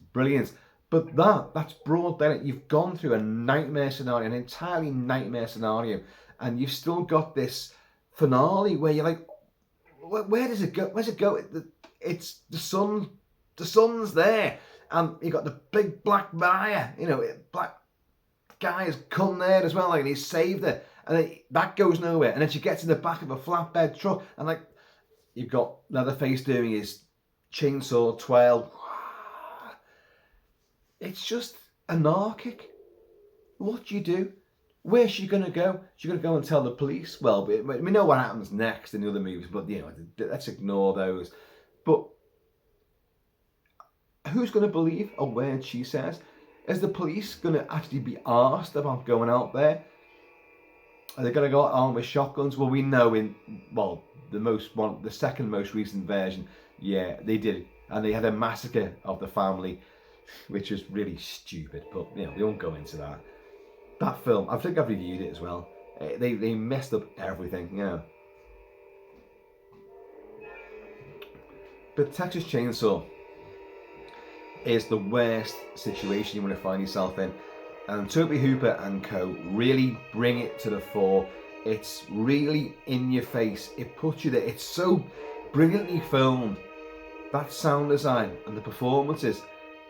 S1: But that's broad daylight. You've gone through a nightmare scenario, an entirely nightmare scenario, and you've still got this finale where you're like, where does it go? Where's it go? It's the sun. The sun's there, and you got the big black buyer. Black guy has come there as well, and he's saved her, and that goes nowhere. And then she gets in the back of a flatbed truck, and you've got Leatherface doing his chainsaw twirl. It's just anarchic. What do you do? Where's she going to go? She's going to go and tell the police? Well, we know what happens next in the other movies, but let's ignore those. But who's going to believe a word she says? Is the police going to actually be asked about going out there? Are they going to go armed with shotguns? Well, we know the second most recent version, yeah, they did. And they had a massacre of the family, which was really stupid, but we won't go into that. That film, I think I've reviewed it as well. They messed up everything, But Texas Chainsaw is the worst situation you want to find yourself in, and Tobe Hooper and co really bring it to the fore. It's really in your face. It puts you there. It's so brilliantly filmed. That sound design and the performances.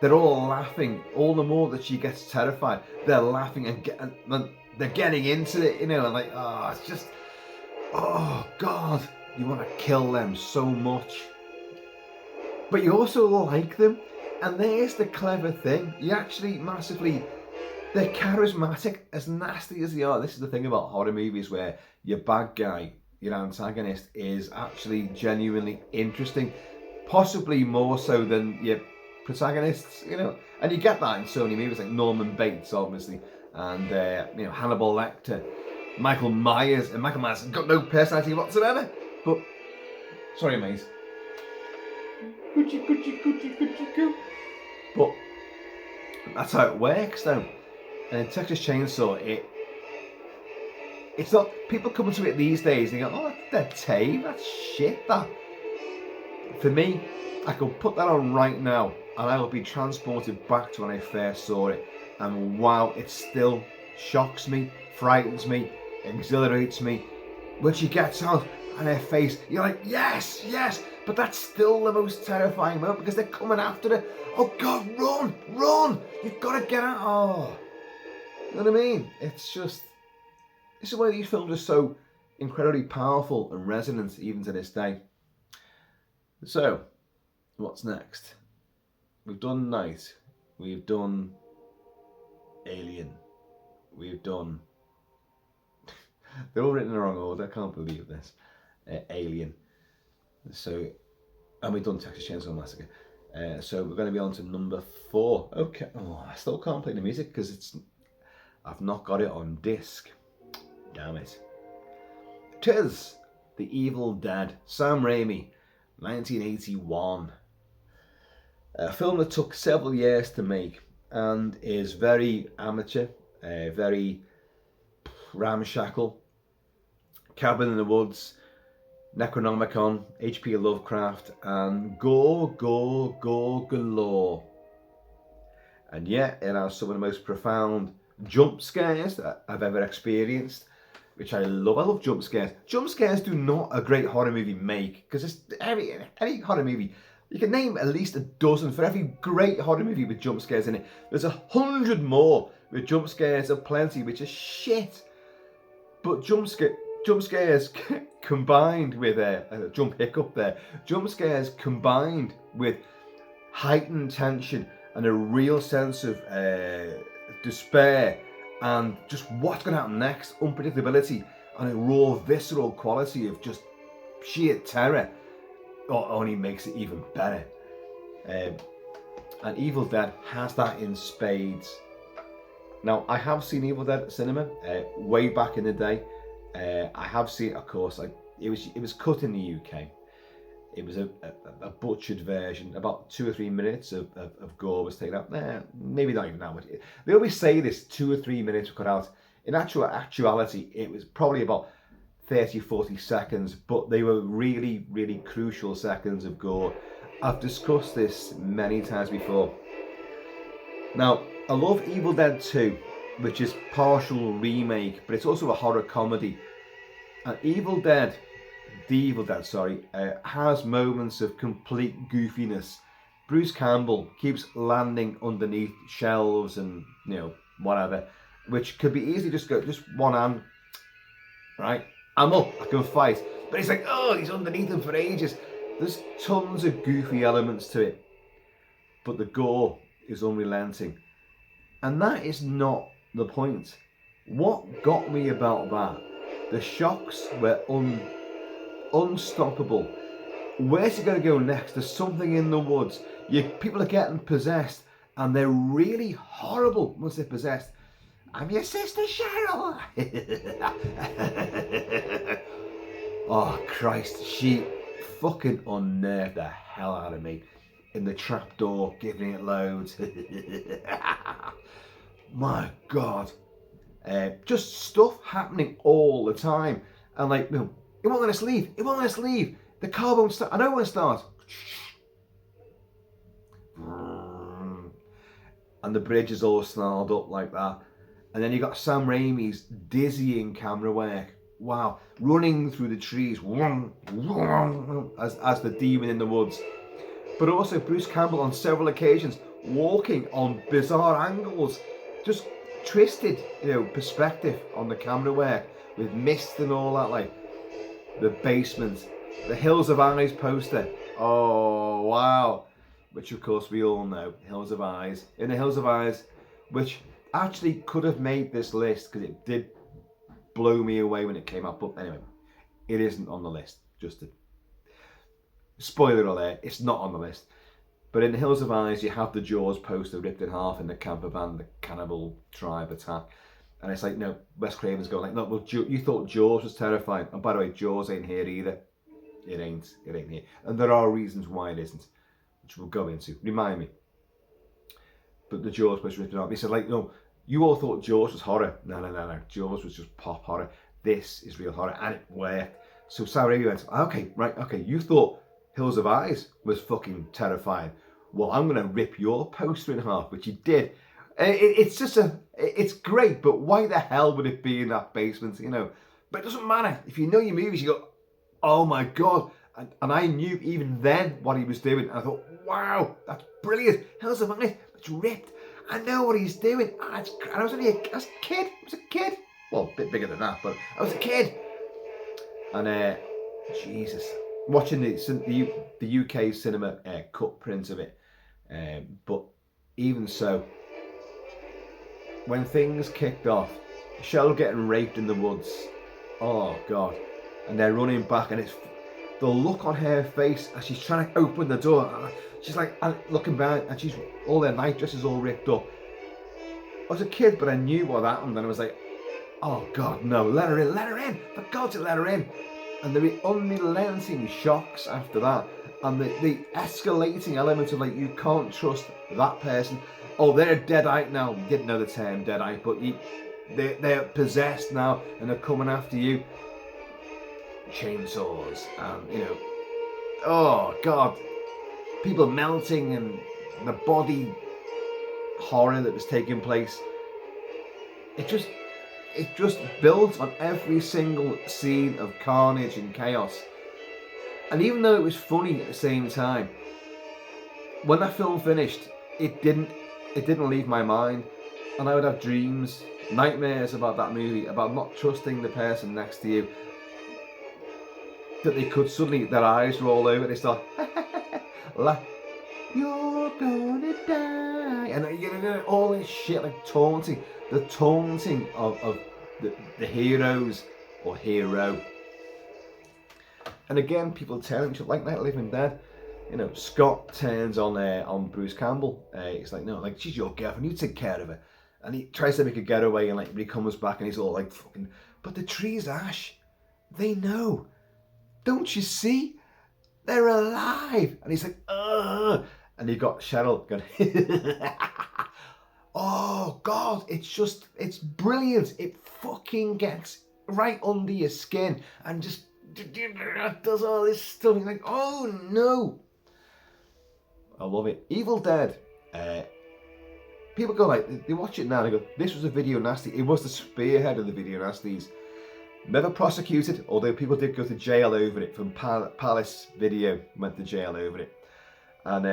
S1: They're all laughing, all the more that she gets terrified. They're laughing and they're getting into it, and it's just, oh God, you want to kill them so much. But you also like them, and there's the clever thing. You actually they're charismatic, as nasty as they are. This is the thing about horror movies, where your bad guy, your antagonist, is actually genuinely interesting, possibly more so than your protagonists, and you get that in so many movies like Norman Bates, obviously, and Hannibal Lecter. Michael Myers, and Michael Myers has got no personality whatsoever. But, sorry mate. Coochie. But that's how it works though. And in Texas Chainsaw, it's not, people come to it these days and they go, oh, that's tame, that's shit, that. For me, I could put that on right now and I will be transported back to when I first saw it. And wow, it still shocks me, frightens me, exhilarates me. When she gets out and her face, you're like, yes, but that's still the most terrifying moment because they're coming after her. Oh God, run, you've got to get out. Oh, you know what I mean? It's just, this is why these films are so incredibly powerful and resonant even to this day. So, what's next? We've done Night, we've done Alien, we've done, they're all written in the wrong order, I can't believe this. Alien. So, and we've done Texas Chainsaw Massacre. So we're going to be on to number 4. Okay. Oh, I still can't play the music because I've not got it on disc. Damn it. 'Tis The Evil Dead, Sam Raimi, 1981. A film that took several years to make and is very amateur, very ramshackle. Cabin in the Woods, Necronomicon, H.P. Lovecraft, and gore galore. And yet, it has some of the most profound jump scares that I've ever experienced, which I love. I love jump scares. Jump scares do not a great horror movie make, because any horror movie, you can name at least a dozen for every great horror movie with jump scares in it. There's 100 more with jump scares aplenty, which is shit. But jump scares combined with a jump hiccup there. Jump scares combined with heightened tension and a real sense of despair and just what's going to happen next, unpredictability, and a raw visceral quality of just sheer terror only makes it even better. And Evil Dead has that in spades. Now, I have seen Evil Dead at cinema way back in the day. I have seen, of course, it was cut in the UK. It was a butchered version. About 2 or 3 minutes of gore was taken out. Maybe not even that much. They always say this, 2 or 3 minutes were cut out. In actuality, it was probably about 30, 40 seconds, but they were really, really crucial seconds of gore. I've discussed this many times before. Now, I love Evil Dead 2, which is partial remake, but it's also a horror comedy. And The Evil Dead, has moments of complete goofiness. Bruce Campbell keeps landing underneath shelves and, whatever, which could be easily just one hand, right? I'm up, I can fight. But he's like, oh, he's underneath him for ages. There's tons of goofy elements to it, but the gore is unrelenting. And that is not the point. What got me about that? The shocks were unstoppable. Where's it going to go next? There's something in the woods. People are getting possessed, and they're really horrible once they're possessed. I'm your sister Cheryl. Oh Christ, she fucking unnerved the hell out of me in the trapdoor, giving it loads. My God, just stuff happening all the time, and it won't let us leave. It won't let us leave. The car won't start. I know it won't start. And the bridge is all snarled up like that. And then you got Sam Raimi's dizzying camera work. Wow, running through the trees as the demon in the woods. But also Bruce Campbell on several occasions walking on bizarre angles, just twisted, perspective on the camera work with mist and all that, the basement, the Hills of Eyes poster. Oh wow, which of course we all know, Hills of Eyes. In the Hills of Eyes, which actually could have made this list because it did blow me away when it came up. But anyway, it isn't on the list. Just a spoiler alert, it's not on the list. But in the Hills of Eyes, you have the Jaws poster ripped in half in the camper van, the cannibal tribe attack. And it's like, no, Wes Craven's going like, no, well, you thought Jaws was terrifying. And by the way, Jaws ain't here either. It ain't here. And there are reasons why it isn't, which we'll go into. Remind me. But the Jaws was ripping off. He said, like, no, you all thought Jaws was horror. No. Jaws was just pop horror. This is real horror. And it worked. So Sarah went, okay, you thought Hills of Eyes was fucking terrifying. Well, I'm going to rip your poster in half, which he did. It's just it's great, but why the hell would it be in that basement, you know? But it doesn't matter. If you know your movies, you go, oh my God. And I knew even then what he was doing. And I thought, wow, that's brilliant. Hills of Eyes, it's ripped. I know what he's doing. And I was only a kid. I was a kid. Well, a bit bigger than that, but I was a kid. And Jesus, watching the UK cinema cut print of it. But even so, when things kicked off, Cheryl getting raped in the woods, oh God, and they're running back, and it's the look on her face as she's trying to open the door. She's like looking back, and she's all their night dresses all ripped up. I was a kid, but I knew what happened, and I was like, oh God, no, let her in, for God's sake, let her in. And the unrelenting shocks after that, and the escalating element of like, you can't trust that person. Oh, they're deadite now. You didn't know the term deadite, but they're possessed now and they're coming after you. Chainsaws, and you know, oh God, people melting and the body horror that was taking place. It just builds on every single scene of carnage and chaos. And even though it was funny at the same time, when that film finished, it didn't leave my mind. And I would have dreams, nightmares about that movie, about not trusting the person next to you. That they could suddenly, their eyes roll over, they start, like, you're gonna die. And you know, all this shit, like taunting, the taunting of the heroes or hero. And again, people telling me, like Night of the Living Dead, you know, Scott turns on Bruce Campbell. He's like, no, like, she's your girlfriend, you take care of her. And he tries to make a getaway, and like, when he comes back, and he's all like, fucking, but the trees, Ash, they know. Don't you see? They're alive. And he's like, ugh. And you got Cheryl going, oh God, it's brilliant. It fucking gets right under your skin and just does all this stuff. You're like, oh no. I love it. Evil Dead. People go like, they watch it now and they go, this was a video nasty. It was the spearhead of the video nasties. Never prosecuted, although people did go to jail over it. From Palace Video went to jail over it. And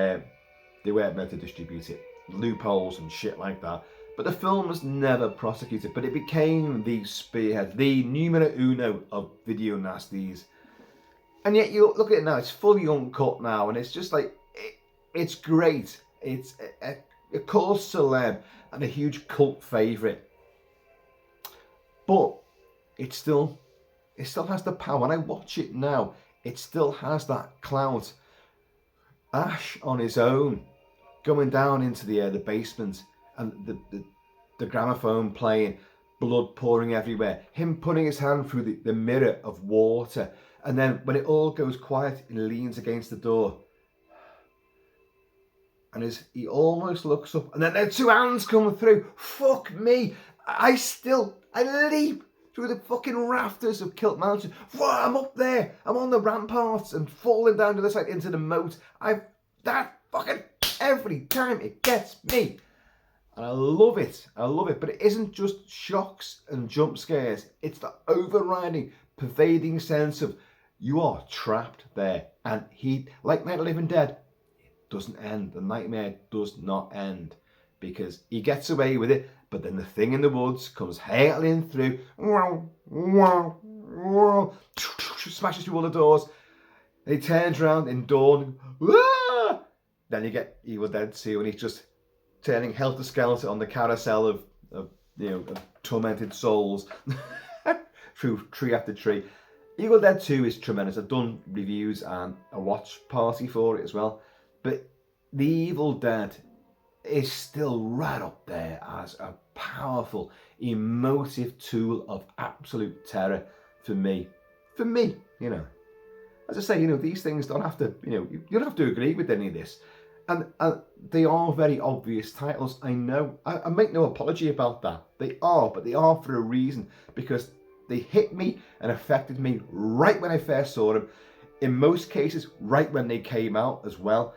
S1: they weren't meant to distribute it. Loopholes and shit like that. But the film was never prosecuted. But it became the spearhead, the numero uno of video nasties. And yet you look at it now, it's fully uncut now. And it's just like, it's great. It's a cult celeb and a huge cult favourite. But it still has the power. When I watch it now, it still has that clout. Ash on his own, going down into the basement, and the gramophone playing, blood pouring everywhere. Him putting his hand through the mirror of water, and then when it all goes quiet, he leans against the door, and he almost looks up, and then there are two hands coming through. Fuck me! I leap through the fucking rafters of Kilt-Man. I'm up there. I'm on the ramparts and falling down to the side into the moat. That fucking every time it gets me. And I love it. But it isn't just shocks and jump scares. It's the overriding, pervading sense of you are trapped there. And like Night of the Living Dead, it doesn't end. The nightmare does not end. Because he gets away with it, but then the thing in the woods comes hailing through, smashes through all the doors, and he turns around in dawn, then you get Evil Dead 2, and he's just turning helter-skelter on the carousel of tormented souls through tree after tree. Evil Dead 2 is tremendous. I've done reviews and a watch party for it as well, but the Evil Dead is still right up there as a powerful, emotive tool of absolute terror for me. For me, you know. As I say, you know, these things don't have to, you know, you don't have to agree with any of this. And they are very obvious titles, I know. I make no apology about that. They are, but they are for a reason, because they hit me and affected me right when I first saw them. In most cases, right when they came out as well.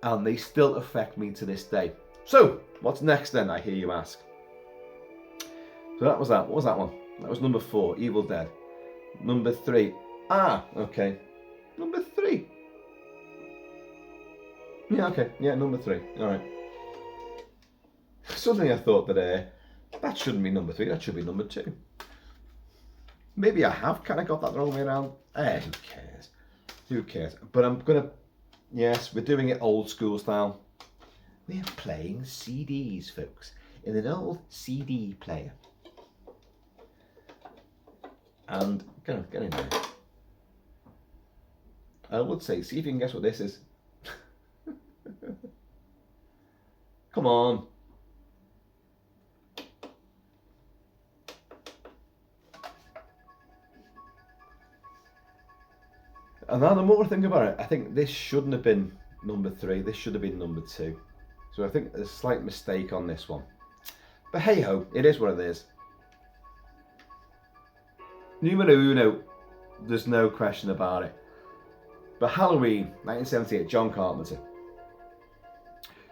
S1: And they still affect me to this day. So, what's next then, I hear you ask? So that was that. What was that one? That was number 4, Evil Dead. Number 3. Okay. Number 3. Yeah, okay. Yeah, number 3. All right. Suddenly I thought that that shouldn't be number 3. That should be number 2. Maybe I have kind of got that the wrong way around. Who cares? Who cares? But I'm going to... Yes, we're doing it old school style. We're playing CDs, folks, in an old CD player. And get in there. I would say, see if you can guess what this is. Come on. And now the more I think about it, I think this shouldn't have been number 3. This should have been number 2. So I think there's a slight mistake on this one. But hey ho, it is what it is. Numero uno, there's no question about it. But Halloween, 1978, John Carpenter.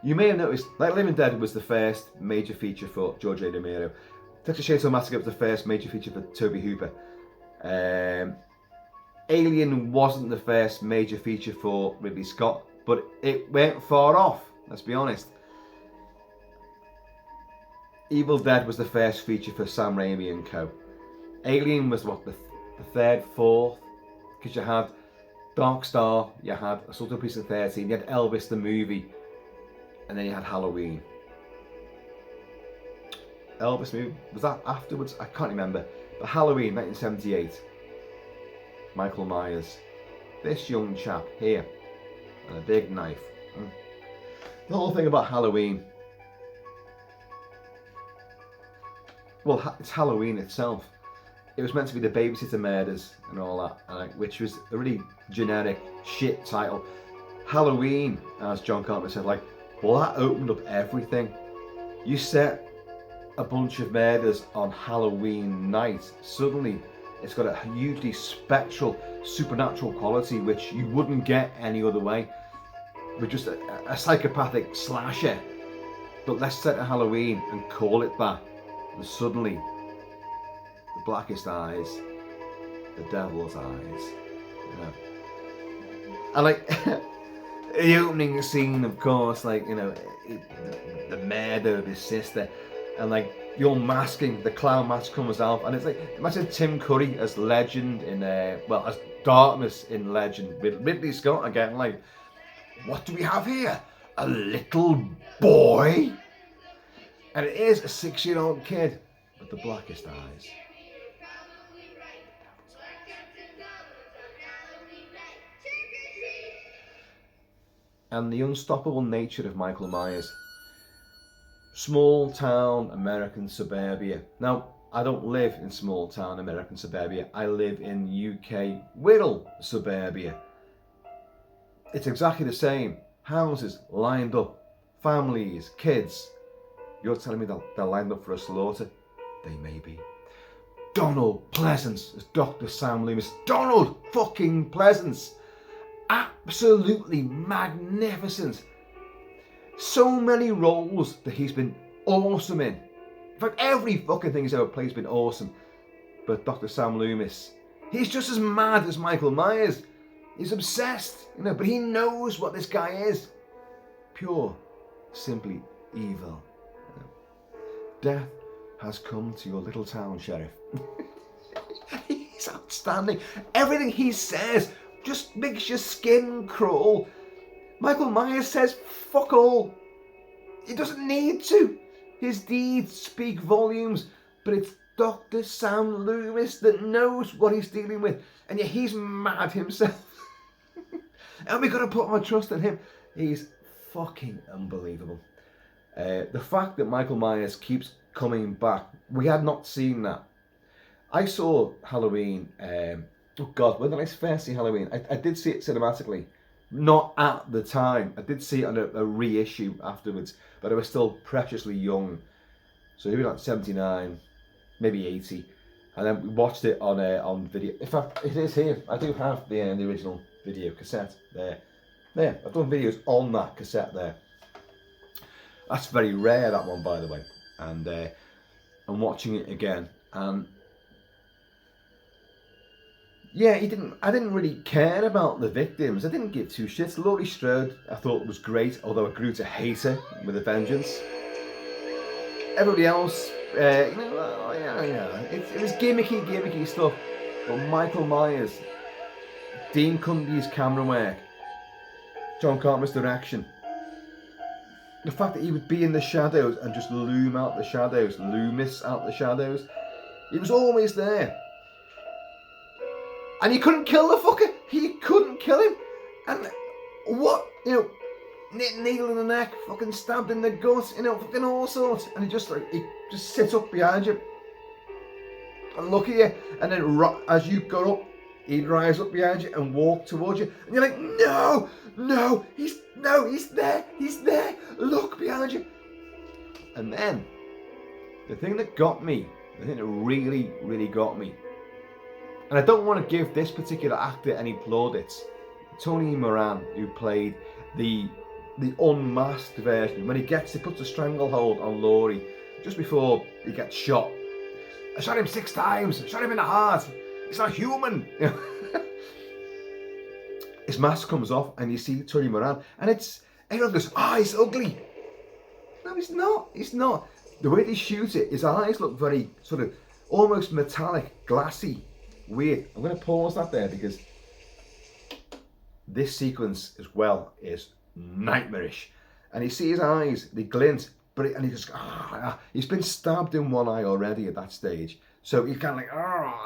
S1: You may have noticed, Night of the Living Dead was the first major feature for George A. Romero. Texas Chainsaw Massacre was the first major feature for Tobe Hooper. Alien wasn't the first major feature for Ridley Scott, but it went far off, let's be honest. Evil Dead was the first feature for Sam Raimi and co. Alien was what, the third, fourth? Because you had Dark Star, you had Assault on Precinct 13, you had Elvis the movie, and then you had Halloween. Elvis movie, was that afterwards? I can't remember. But Halloween, 1978. Michael Myers. This young chap here, and a big knife. The whole thing about Halloween. Well, it's Halloween itself. It was meant to be the babysitter murders and all that, which was a really generic shit title. Halloween, as John Carpenter said, well, that opened up everything. You set a bunch of murders on Halloween night, suddenly it's got a hugely spectral, supernatural quality which you wouldn't get any other way. With just a psychopathic slasher. But let's set a Halloween and call it that. And suddenly, the blackest eyes, the devil's eyes, you know. And the opening scene, of course, the murder of his sister, and the unmasking, the clown mask comes out, and it's imagine Tim Curry as Legend in as Darkness in Legend with Ridley Scott again. What do we have here? A little boy, and it is a 6-year-old kid with the blackest eyes. And the unstoppable nature of Michael Myers. Small town American suburbia. Now, I don't live in small town American suburbia. I live in UK Wirral suburbia. It's exactly the same. Houses lined up, families, kids. You're telling me they're lined up for a slaughter? They may be. Donald Pleasance as Dr. Sam Loomis. Donald fucking Pleasance. Absolutely magnificent. So many roles that he's been awesome in. In fact, every fucking thing he's ever played has been awesome. But Dr. Sam Loomis, he's just as mad as Michael Myers. He's obsessed, but he knows what this guy is. Pure, simply evil. Death has come to your little town, Sheriff. He's outstanding. Everything he says just makes your skin crawl. Michael Myers says fuck all. He doesn't need to. His deeds speak volumes, but it's Dr. Sam Loomis that knows what he's dealing with, and yet he's mad himself. And we got to put our trust in him. He's fucking unbelievable. The fact that Michael Myers keeps coming back, we had not seen that. I saw Halloween, oh God, when did I first see Halloween? I did see it cinematically, not at the time. I did see it on a reissue afterwards, but I was still preciously young. So maybe like 79, maybe 80. And then we watched it on video. In fact, it is here. I do have the original video cassette there. There, I've done videos on that cassette there. That's very rare, that one, by the way. And I'm watching it again, and yeah, I didn't really care about the victims. I didn't give two shits. Laurie Strode, I thought was great, although I grew to hate her with a vengeance. Everybody else, it was gimmicky stuff. But Michael Myers, Dean Cundy's camera work, John Carpenter's direction, the fact that he would be in the shadows and just loom out the shadows, loomis out the shadows, he was always there. And he couldn't kill the fucker. He couldn't kill him. And what, needle in the neck, fucking stabbed in the gut, fucking all sorts. And he just sits up behind you and look at you. And then as you got up, he'd rise up behind you and walk towards you. And you're like, no, he's there. Look behind you. And then the thing that got me, the thing that really, really got me, and I don't want to give this particular actor any plaudits, Tony Moran, who played the unmasked version, when he puts a stranglehold on Laurie just before he gets shot. I shot him 6 times. I shot him in the heart. He's not human. His mask comes off and you see Tony Moran, and everyone goes, he's ugly. No, he's not. He's not. The way they shoot it, his eyes look very sort of almost metallic, glassy. Weird. I'm going to pause that there because this sequence as well is nightmarish. And you see his eyes, they glint, and he just, he's been stabbed in one eye already at that stage. So he's kind of like,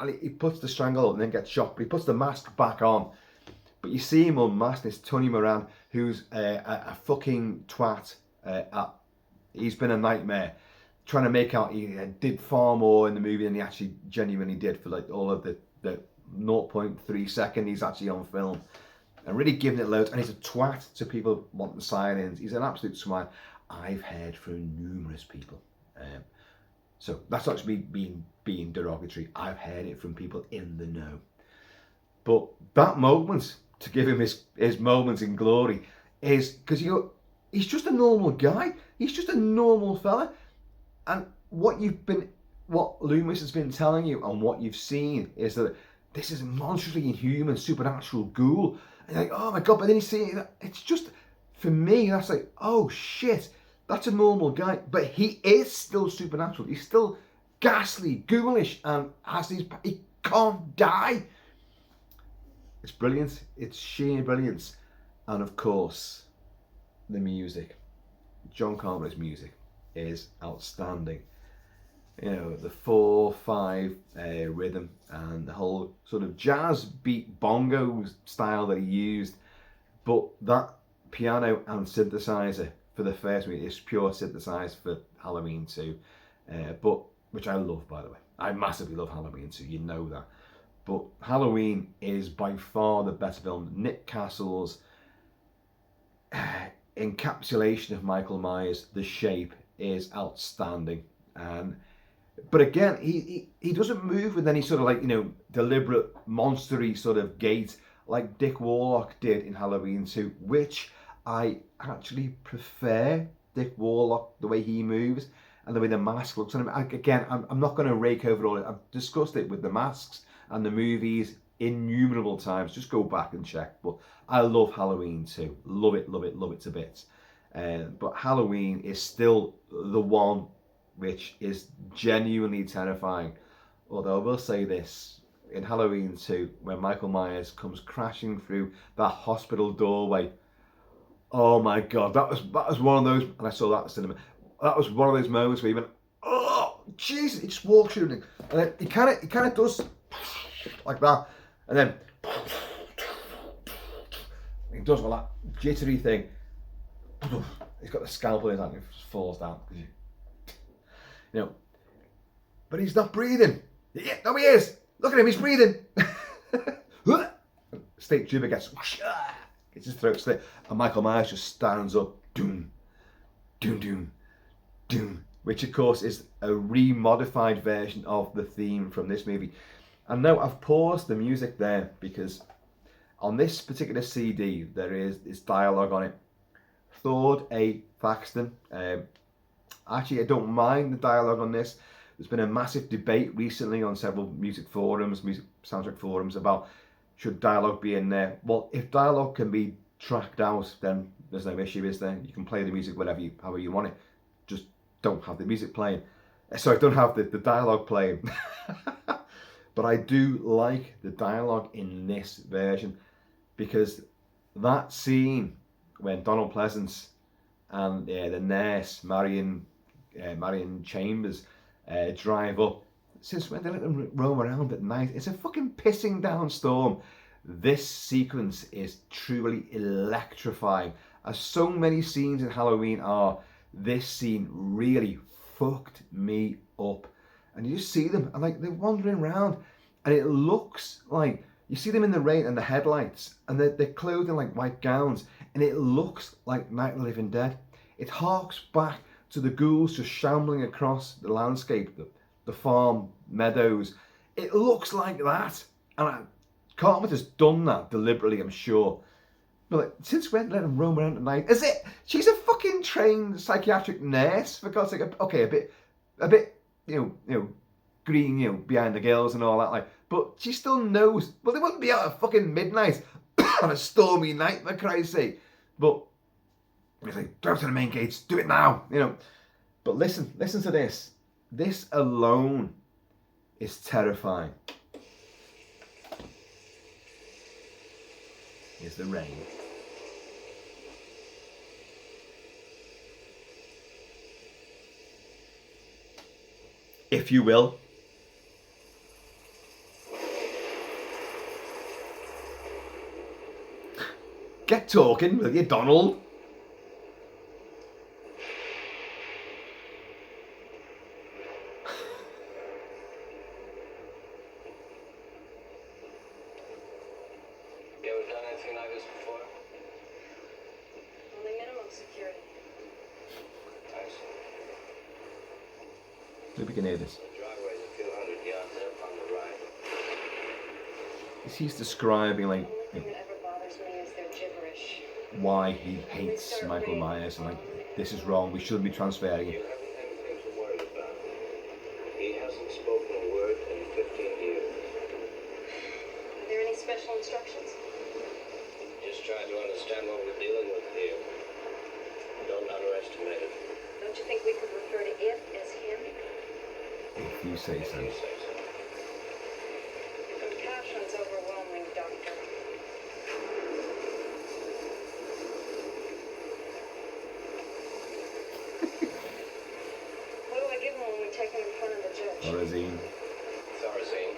S1: and he puts the stranglehold and then gets shot, but he puts the mask back on. But you see him unmasked, it's Tony Moran, who's a fucking twat. He's been a nightmare. Trying to make out he did far more in the movie than he actually genuinely did for like all of the 0.3 second he's actually on film, and really giving it loads. And he's a twat to people wanting sign-ins. He's an absolute swine. I've heard from numerous people, so that's not me being derogatory. I've heard it from people in the know. But that moment, to give him his moments in glory, is because he's just a normal guy. He's just a normal fella. And what Loomis has been telling you and what you've seen is that this is a monstrously inhuman, supernatural ghoul. And you're like, oh my God, but then you see it, it's just, for me, that's like, oh shit, that's a normal guy. But he is still supernatural. He's still ghastly, ghoulish, and he can't die. It's brilliant. It's sheer brilliance. And of course, the music. John Carpenter's music is outstanding. The 4/5 rhythm and the whole sort of jazz beat bongo style that he used, but that piano and synthesizer for the first movie is pure synthesizer for Halloween 2, but which I love, by the way. I massively love Halloween 2, you know that. But Halloween is by far the best film. Nick Castle's encapsulation of Michael Myers, The Shape, is outstanding. But again, he doesn't move with any sort of deliberate monstery sort of gait like Dick Warlock did in Halloween 2, which I actually prefer. Dick Warlock, the way he moves and the way the mask looks on him. Again, I'm not going to rake over all it. I've discussed it with the masks and the movies innumerable times. Just go back and check. But I love Halloween 2. Love it to bits. But Halloween is still the one which is genuinely terrifying. Although I will say this, in Halloween 2, when Michael Myers comes crashing through that hospital doorway, oh my God, that was one of those, and I saw that in the cinema, that was one of those moments where you went, oh, Jesus, he just walks through, and then he kind of does like that, and then he does all that jittery thing, He's got the scalpel in his hand, it just falls down. You know, but he's not breathing. Yeah, no, he is. Look at him, he's breathing. State Trooper gets his throat slit, and Michael Myers just stands up, doom, doom, doom, doom, which of course is a remodified version of the theme from this movie. And now I've paused the music there because on this particular CD there is dialogue on it. Thord A. Thaxton. Actually, I don't mind the dialogue on this. There's been a massive debate recently on several music forums, music soundtrack forums, about should dialogue be in there. Well, if dialogue can be tracked out, then there's no issue, is there? You can play the music however you want it. Just don't have the music playing. Sorry, don't have the dialogue playing. But I do like the dialogue in this version, because that scene when Donald Pleasance and the nurse Marion Chambers drive up, since when they let them roam around at night, it's a fucking pissing down storm. This sequence is truly electrifying, as so many scenes in Halloween are. This scene really fucked me up, and you just see them and like they're wandering around, and it looks like you see them in the rain and the headlights, and they're clothed in like white gowns, and it looks like Night of the Living Dead. It harks back to the ghouls just shambling across the landscape, the farm, meadows. It looks like that, and Carpenter's done that deliberately, I'm sure. But like, since when let them roam around at night? Is it? She's a fucking trained psychiatric nurse, for God's sake. Okay, a bit, you know, green, behind the girls and all that, like. But she still knows. Well, they wouldn't be out at fucking midnight on a stormy night, for Christ's sake. But it's like, drive to the main gates, do it now, But listen to this. This alone is terrifying. Here's the rain. If you will. Get talking, will you, Donald?
S2: You ever done anything like this before?
S3: Only minimum security.
S2: I see.
S1: Maybe we can hear this.
S2: The driveway's a few hundred yards up on the right.
S1: He's describing like
S3: The only thing that ever bothers me is their gibberish.
S1: why he hates Michael Myers and like this is wrong. We shouldn't be transferring
S2: You
S1: it.
S2: haven't anything to worry about. He hasn't spoken a word in 15 years.
S3: Are there any special instructions?
S2: Just trying to understand what we're dealing with here. Don't underestimate it.
S3: Don't you think we could refer to it as him?
S1: If you say so.
S2: You say so.
S3: Your compassion's overwhelming, Doctor. What do I give him when we take him in front of the judge?
S1: Thorazine.
S2: Thorazine.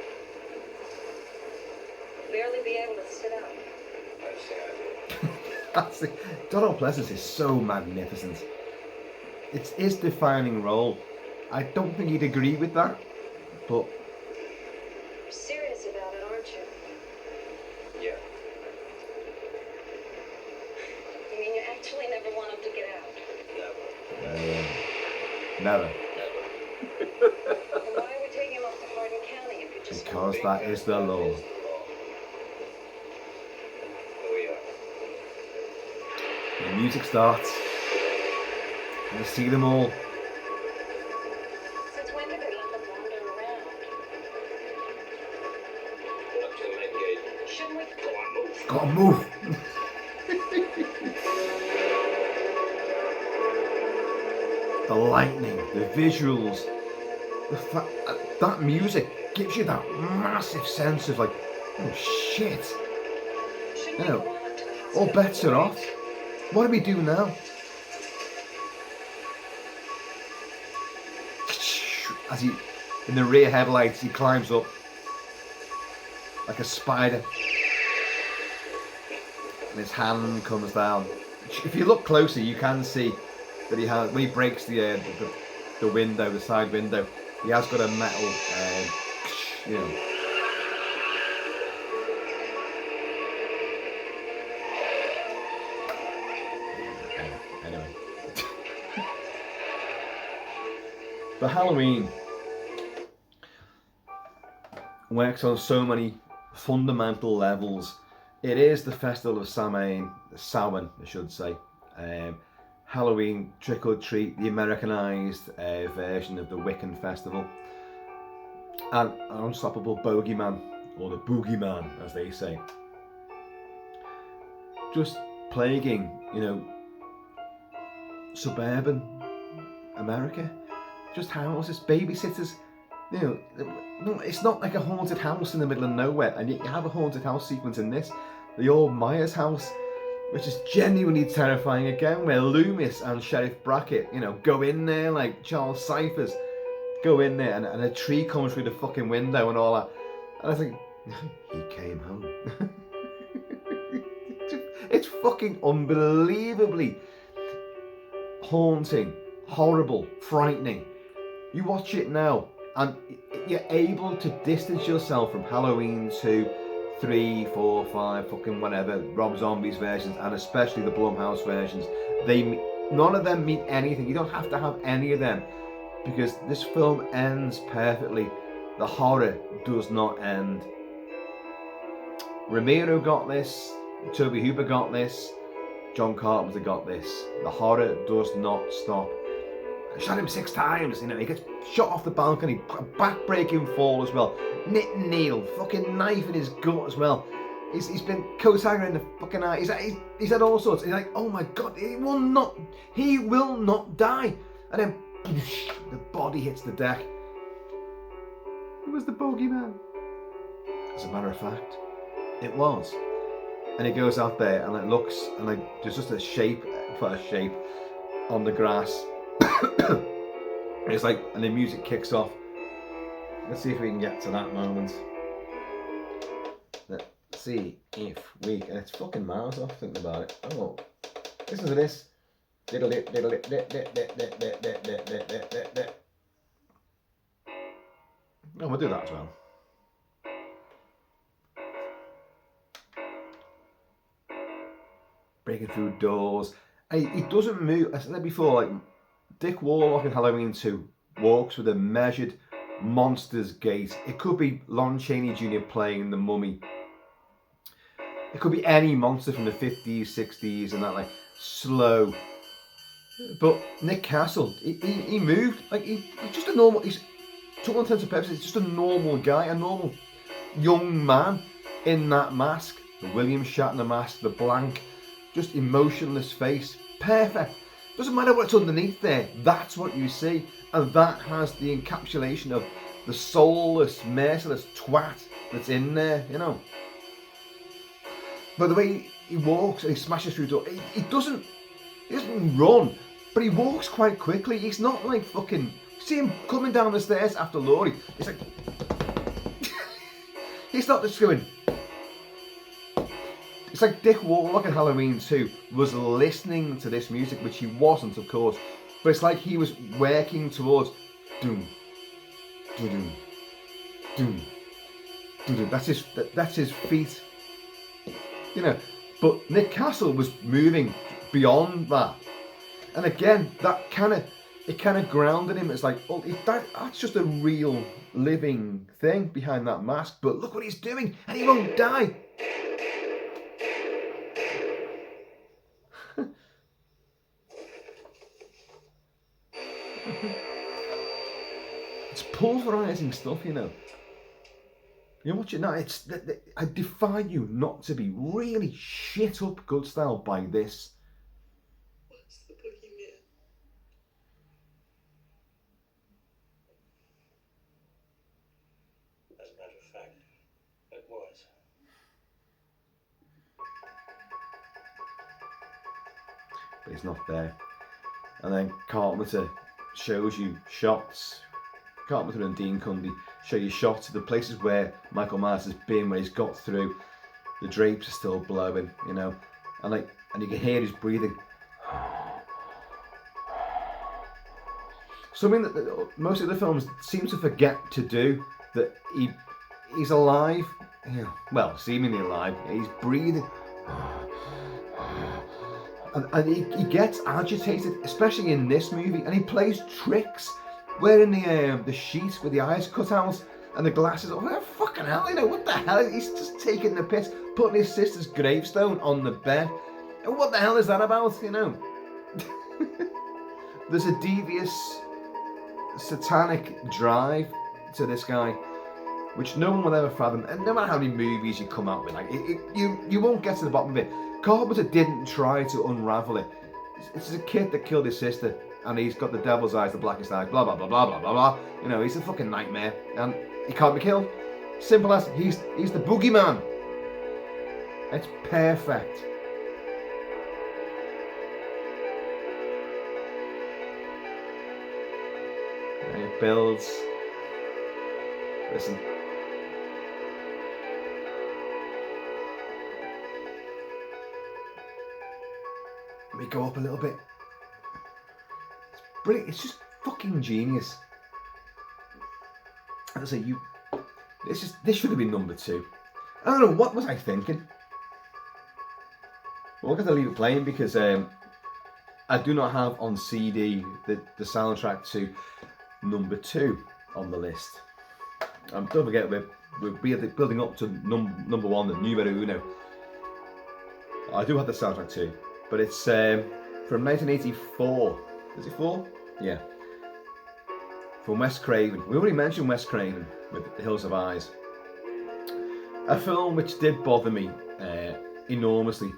S3: Barely be able to sit up.
S2: That's the idea.
S1: That's it. Donald Pleasance is so magnificent. It's his defining role. I don't think he'd agree with that, but
S3: You're serious about it, aren't you?
S2: Yeah.
S3: You mean you actually never want him to get out?
S2: Never.
S1: never.
S2: Never.
S3: Then why are we taking him up to Hardin County if you just...
S1: Because that is the law.
S2: Here we are.
S1: The music starts. And you see them all.
S3: Since when did they let them wander around?
S2: Up to the main gate.
S3: Shouldn't we...
S2: Come on, move.
S1: Gotta move. The lightning, the visuals, the fact that music gives you that massive sense of like, oh shit.
S3: Shouldn't
S1: You
S3: we
S1: know,
S3: go on to the
S1: all
S3: hospital?
S1: bets are off. What do we do now? As he, in the rear headlights, he climbs up like a spider. And his hand comes down. If you look closer, you can see that he has, when he breaks the window, the side window, he has got a metal, you know. Anyway. But Halloween works on so many fundamental levels. It is the festival of Samhain, Samhain, I should say. Halloween, trick or treat, the Americanized version of the Wiccan festival, and an unstoppable bogeyman, or the boogeyman, as they say, just plaguing, you know, suburban America. Just houses, babysitters. You know, it's not like a haunted house in the middle of nowhere, and yet you have a haunted house sequence in this. The old Myers house, which is genuinely terrifying again, where Loomis and Sheriff Brackett, you know, go in there like Charles Cyphers, go in there, and a tree comes through the fucking window and all that. And I think, he came home. It's fucking unbelievably haunting, horrible, frightening. You watch it now, and you're able to distance yourself from Halloween 2, 3, 4, 5, fucking whatever, Rob Zombie's versions, and especially the Blumhouse versions. None of them mean anything. You don't have to have any of them, because this film ends perfectly. The horror does not end. Romero got this, Toby Hooper got this, John Carpenter got this. The horror does not stop. I shot him 6 times, you know, he gets shot off the balcony, back-breaking fall as well, knitting needle, fucking knife in his gut as well. He's been co-tiger in the fucking eye, he's had all sorts. He's like, oh my god, he will not die. And then, poosh, the body hits the deck. It was the bogeyman. As a matter of fact, it was. And he goes out there and it looks, and like there's just a shape on the grass. It's like, and the music kicks off. Let's see if we can get to that moment. Let's see if we can. It's fucking miles off, thinking about it. Oh, listen to this. Oh, we'll do that as well. Breaking through doors. He doesn't move. I said before, like Dick Warlock in Halloween 2 walks with a measured monster's gait. It could be Lon Chaney Jr. playing The Mummy. It could be any monster from the 50s, 60s, and that, like slow. But Nick Castle, he moved like he's just a normal. He's, to all intents and purposes, just a normal guy, a normal young man in that mask, the William Shatner mask, the blank, just emotionless face, perfect. Doesn't matter what's underneath there, that's what you see. And that has the encapsulation of the soulless, merciless twat that's in there, you know. But the way he walks and he smashes through the door, he doesn't run, but he walks quite quickly. He's not like fucking, see him coming down the stairs after Laurie, he's like, he's not just going. It's like Dick Warlock in Halloween 2 was listening to this music, which he wasn't, of course, but it's like he was working towards doom, doom, doom, doom. That's his feet, you know. But Nick Castle was moving beyond that, and again, that kind of grounded him. It's like, oh, that's just a real living thing behind that mask. But look what he's doing, and he won't die. It's pulverizing stuff, you know. You watch it now. I defy you not to be really shit up good style by this.
S2: What's the boogeyman? As a matter of fact, it was.
S1: But he's not there. And then Carpenter shows you shots. Carpenter and Dean Cundy show you shots of the places where Michael Myers has been, where he's got through. The drapes are still blowing, you know, and you can hear his breathing. something that most of the films seem to forget to do, that he's alive, well, seemingly alive, he's breathing, and he gets agitated, especially in this movie, and he plays tricks, wearing the sheet with the eyes cut out, and the glasses. Oh, fucking hell, what the hell? He's just taking the piss, putting his sister's gravestone on the bed. And what the hell is that about, There's a devious, satanic drive to this guy, which no one will ever fathom. And no matter how many movies you come out with, you won't get to the bottom of it. Carpenter didn't try to unravel it. It's a kid that killed his sister, and he's got the devil's eyes, the blackest eyes, blah blah blah blah blah blah blah. He's a fucking nightmare, and he can't be killed. Simple as, he's the boogeyman. It's perfect. And it builds. Listen. Let me go up a little bit. It's brilliant. It's just fucking genius. As I say, this should have been number 2. I don't know, what was I thinking? Well, I'm going to leave it playing because I do not have on CD the soundtrack to number 2 on the list. Don't forget, we're building up to number 1, the numero uno. I do have the soundtrack too, but it's from 1984. Is it 4? Yeah. From Wes Craven. We already mentioned Wes Craven with The Hills Have Eyes. A film which did bother me enormously,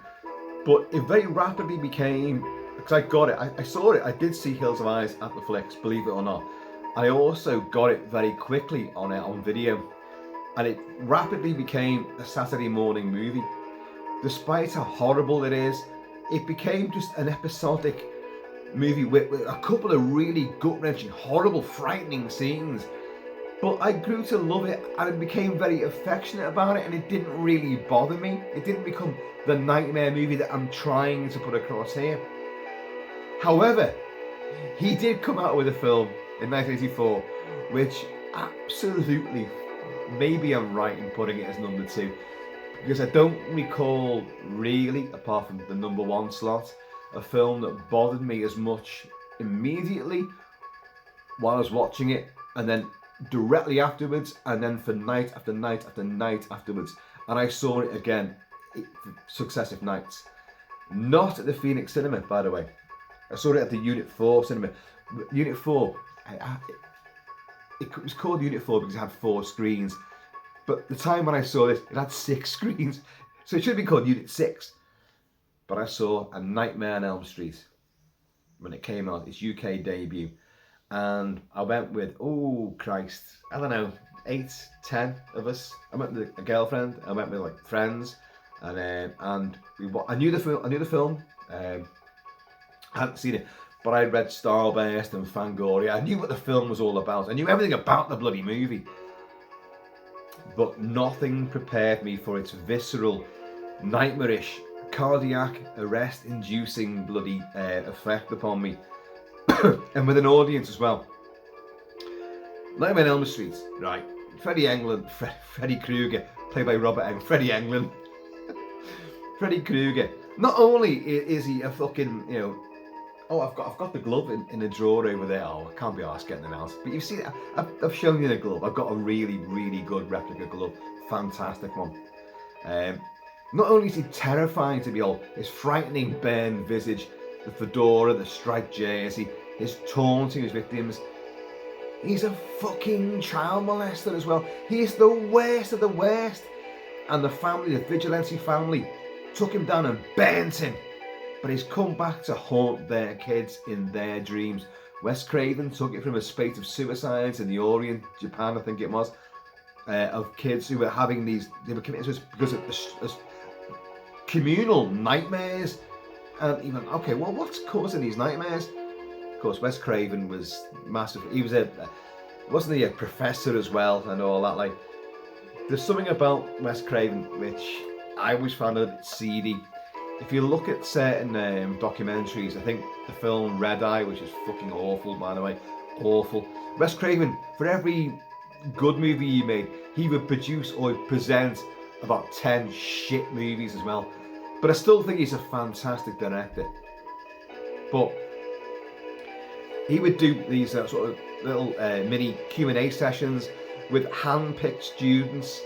S1: but it very rapidly became, because I got it, I saw it, I did see Hills Have Eyes at the flicks, believe it or not. I also got it very quickly on video, and it rapidly became a Saturday morning movie. Despite how horrible it is, it became just an episodic movie with a couple of really gut-wrenching, horrible, frightening scenes. But I grew to love it, and I became very affectionate about it, and it didn't really bother me. It didn't become the nightmare movie that I'm trying to put across here. However, he did come out with a film in 1984, which absolutely, maybe I'm right in putting it as number 2, because I don't recall really, apart from the number 1 slot, a film that bothered me as much immediately while I was watching it, and then directly afterwards, and then for night after night after night afterwards. And I saw it again successive nights. Not at the Phoenix Cinema, by the way. I saw it at the Unit 4 cinema. Unit 4, it was called Unit 4 because it had 4 screens. But the time when I saw this, it had 6 screens. So it should have been called Unit 6. But I saw A Nightmare on Elm Street when it came out, its UK debut. And I went with, oh Christ, I don't know, 8, 10 of us. I went with a girlfriend, I went with like friends, and I knew the film. I hadn't seen it, but I read Starburst and Fangoria. I knew what the film was all about. I knew everything about the bloody movie. But nothing prepared me for its visceral, nightmarish, cardiac arrest-inducing bloody effect upon me. And with an audience as well. Nightmare on Elm Street, right? Freddy Krueger, played by Robert Englund. Freddie Englund. Freddie Krueger. Not only is he a fucking, oh, I've got the glove in a drawer over there. Oh, I can't be arsed getting it out. But you've seen it. I've shown you the glove. I've got a really, really good replica glove. Fantastic one. Not only is he terrifying to behold, his frightening burned visage, the fedora, the striped jersey, his taunting his victims. He's a fucking child molester as well. He's the worst of the worst. And the family, the vigilante family, took him down and burnt him. But he's come back to haunt their kids in their dreams. Wes Craven took it from a spate of suicides in the Orient, Japan, I think it was, of kids who were having they were committing suicide because of communal nightmares. And even, okay, well, what's causing these nightmares? Of course, Wes Craven was massive. He was wasn't he a professor as well and all that? Like, there's something about Wes Craven which I always found a bit seedy. If you look at certain documentaries, I think the film Red Eye, which is fucking awful by the way, awful. Wes Craven, for every good movie he made, he would produce or present about 10 shit movies as well. But I still think he's a fantastic director. But he would do these sort of little mini Q&A sessions with hand-picked students,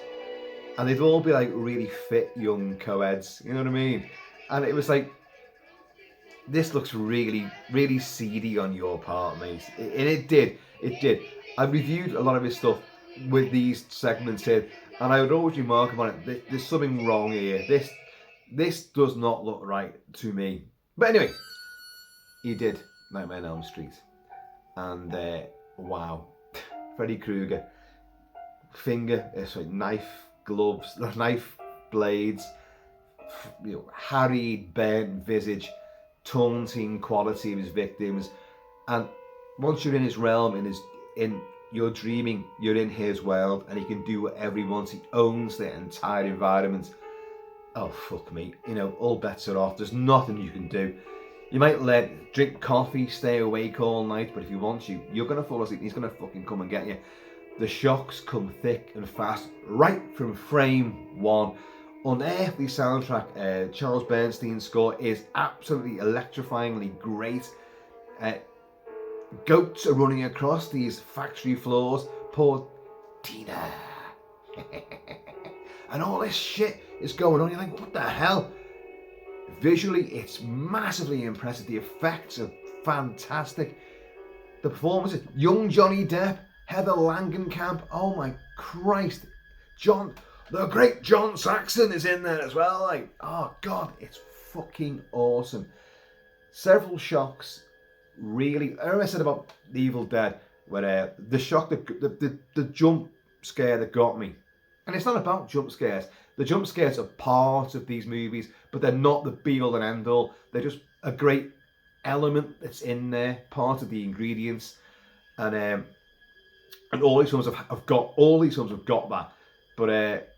S1: and they'd all be like really fit young co-eds, you know what I mean? And it was like, this looks really, really seedy on your part, mate. And it did. I reviewed a lot of his stuff with these segments here, and I would always remark upon it, there's something wrong here. This does not look right to me. But anyway, he did Nightmare on Elm Street. And wow, Freddy Krueger, knife gloves, knife blades, harried, burnt visage, taunting quality of his victims, and once you're in his realm, in your dreaming, you're in his world, and he can do whatever he wants. He owns the entire environment. Oh fuck me, all bets are off. There's nothing you can do. You might drink coffee, stay awake all night, but if he wants you, you're gonna fall asleep. He's gonna fucking come and get you. The shocks come thick and fast, right from frame one. Unearthly soundtrack. Charles Bernstein's score is absolutely electrifyingly great. Goats are running across these factory floors. Poor Tina. And all this shit is going on. You're like, what the hell? Visually, it's massively impressive. The effects are fantastic. The performances, young Johnny Depp, Heather Langenkamp, oh my Christ. The great John Saxon is in there as well. Like, oh God, it's fucking awesome. Several shocks, really. I remember I said about The Evil Dead, where the shock, the jump scare that got me. And it's not about jump scares. The jump scares are part of these movies, but they're not the be-all and end-all. They're just a great element that's in there, part of the ingredients. And all these films have got that. But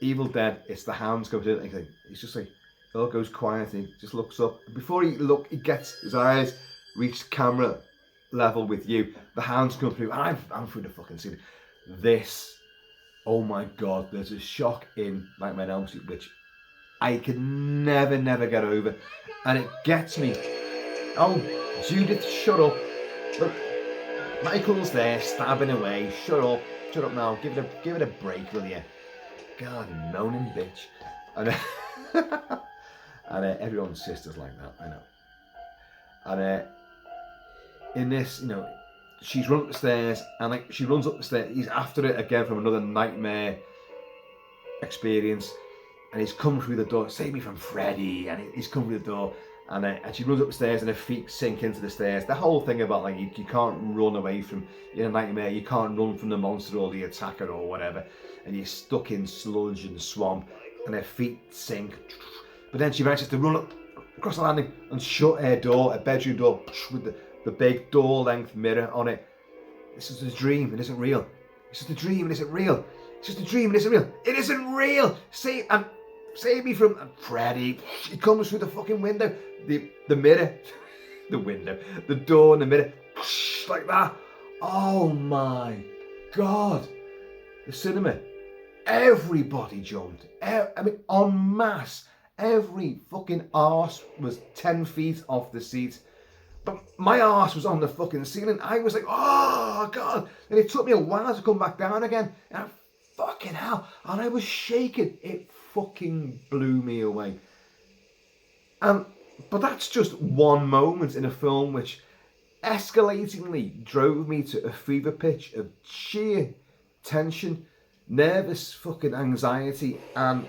S1: Evil Dead, it's the hands go in. It's just like, it all goes quiet. He just looks up. Before he gets his eyes reach camera level with you. The hands come through. And I'm through the fucking scene. This. Oh my God, there's a shock in Nightmare on Elm Street which I can never get over. And it gets me. Oh, Judith, shut up. Look, Michael's there stabbing away. Shut up now. Give it a break, will you? God, moaning bitch. And, and everyone's sister's like that, I know. And in this, she's run up the stairs, and she runs up the stairs. He's after it again from another nightmare experience, and he's come through the door. Save me from Freddy, and he's come through the door, and she runs up the stairs, and her feet sink into the stairs. The whole thing about you can't run away from in a nightmare. You can't run from the monster or the attacker or whatever, and you're stuck in sludge and swamp, and her feet sink. But then she manages to run up across the landing and shut her door, her bedroom door, with the big door-length mirror on it. This is a dream, it isn't real. It's just a dream, it isn't real. It's just a dream, it isn't real. It isn't real! Save me from Freddy. He comes through the fucking window. The mirror. The window. The door and the mirror. Like that. Oh my God. The cinema. Everybody jumped. En masse. Every fucking arse was 10 feet off the seat. But my arse was on the fucking ceiling. I was like, oh God. And it took me a while to come back down again. And fucking hell. And I was shaking. It fucking blew me away. But that's just one moment in a film which escalatingly drove me to a fever pitch of sheer tension, nervous fucking anxiety, and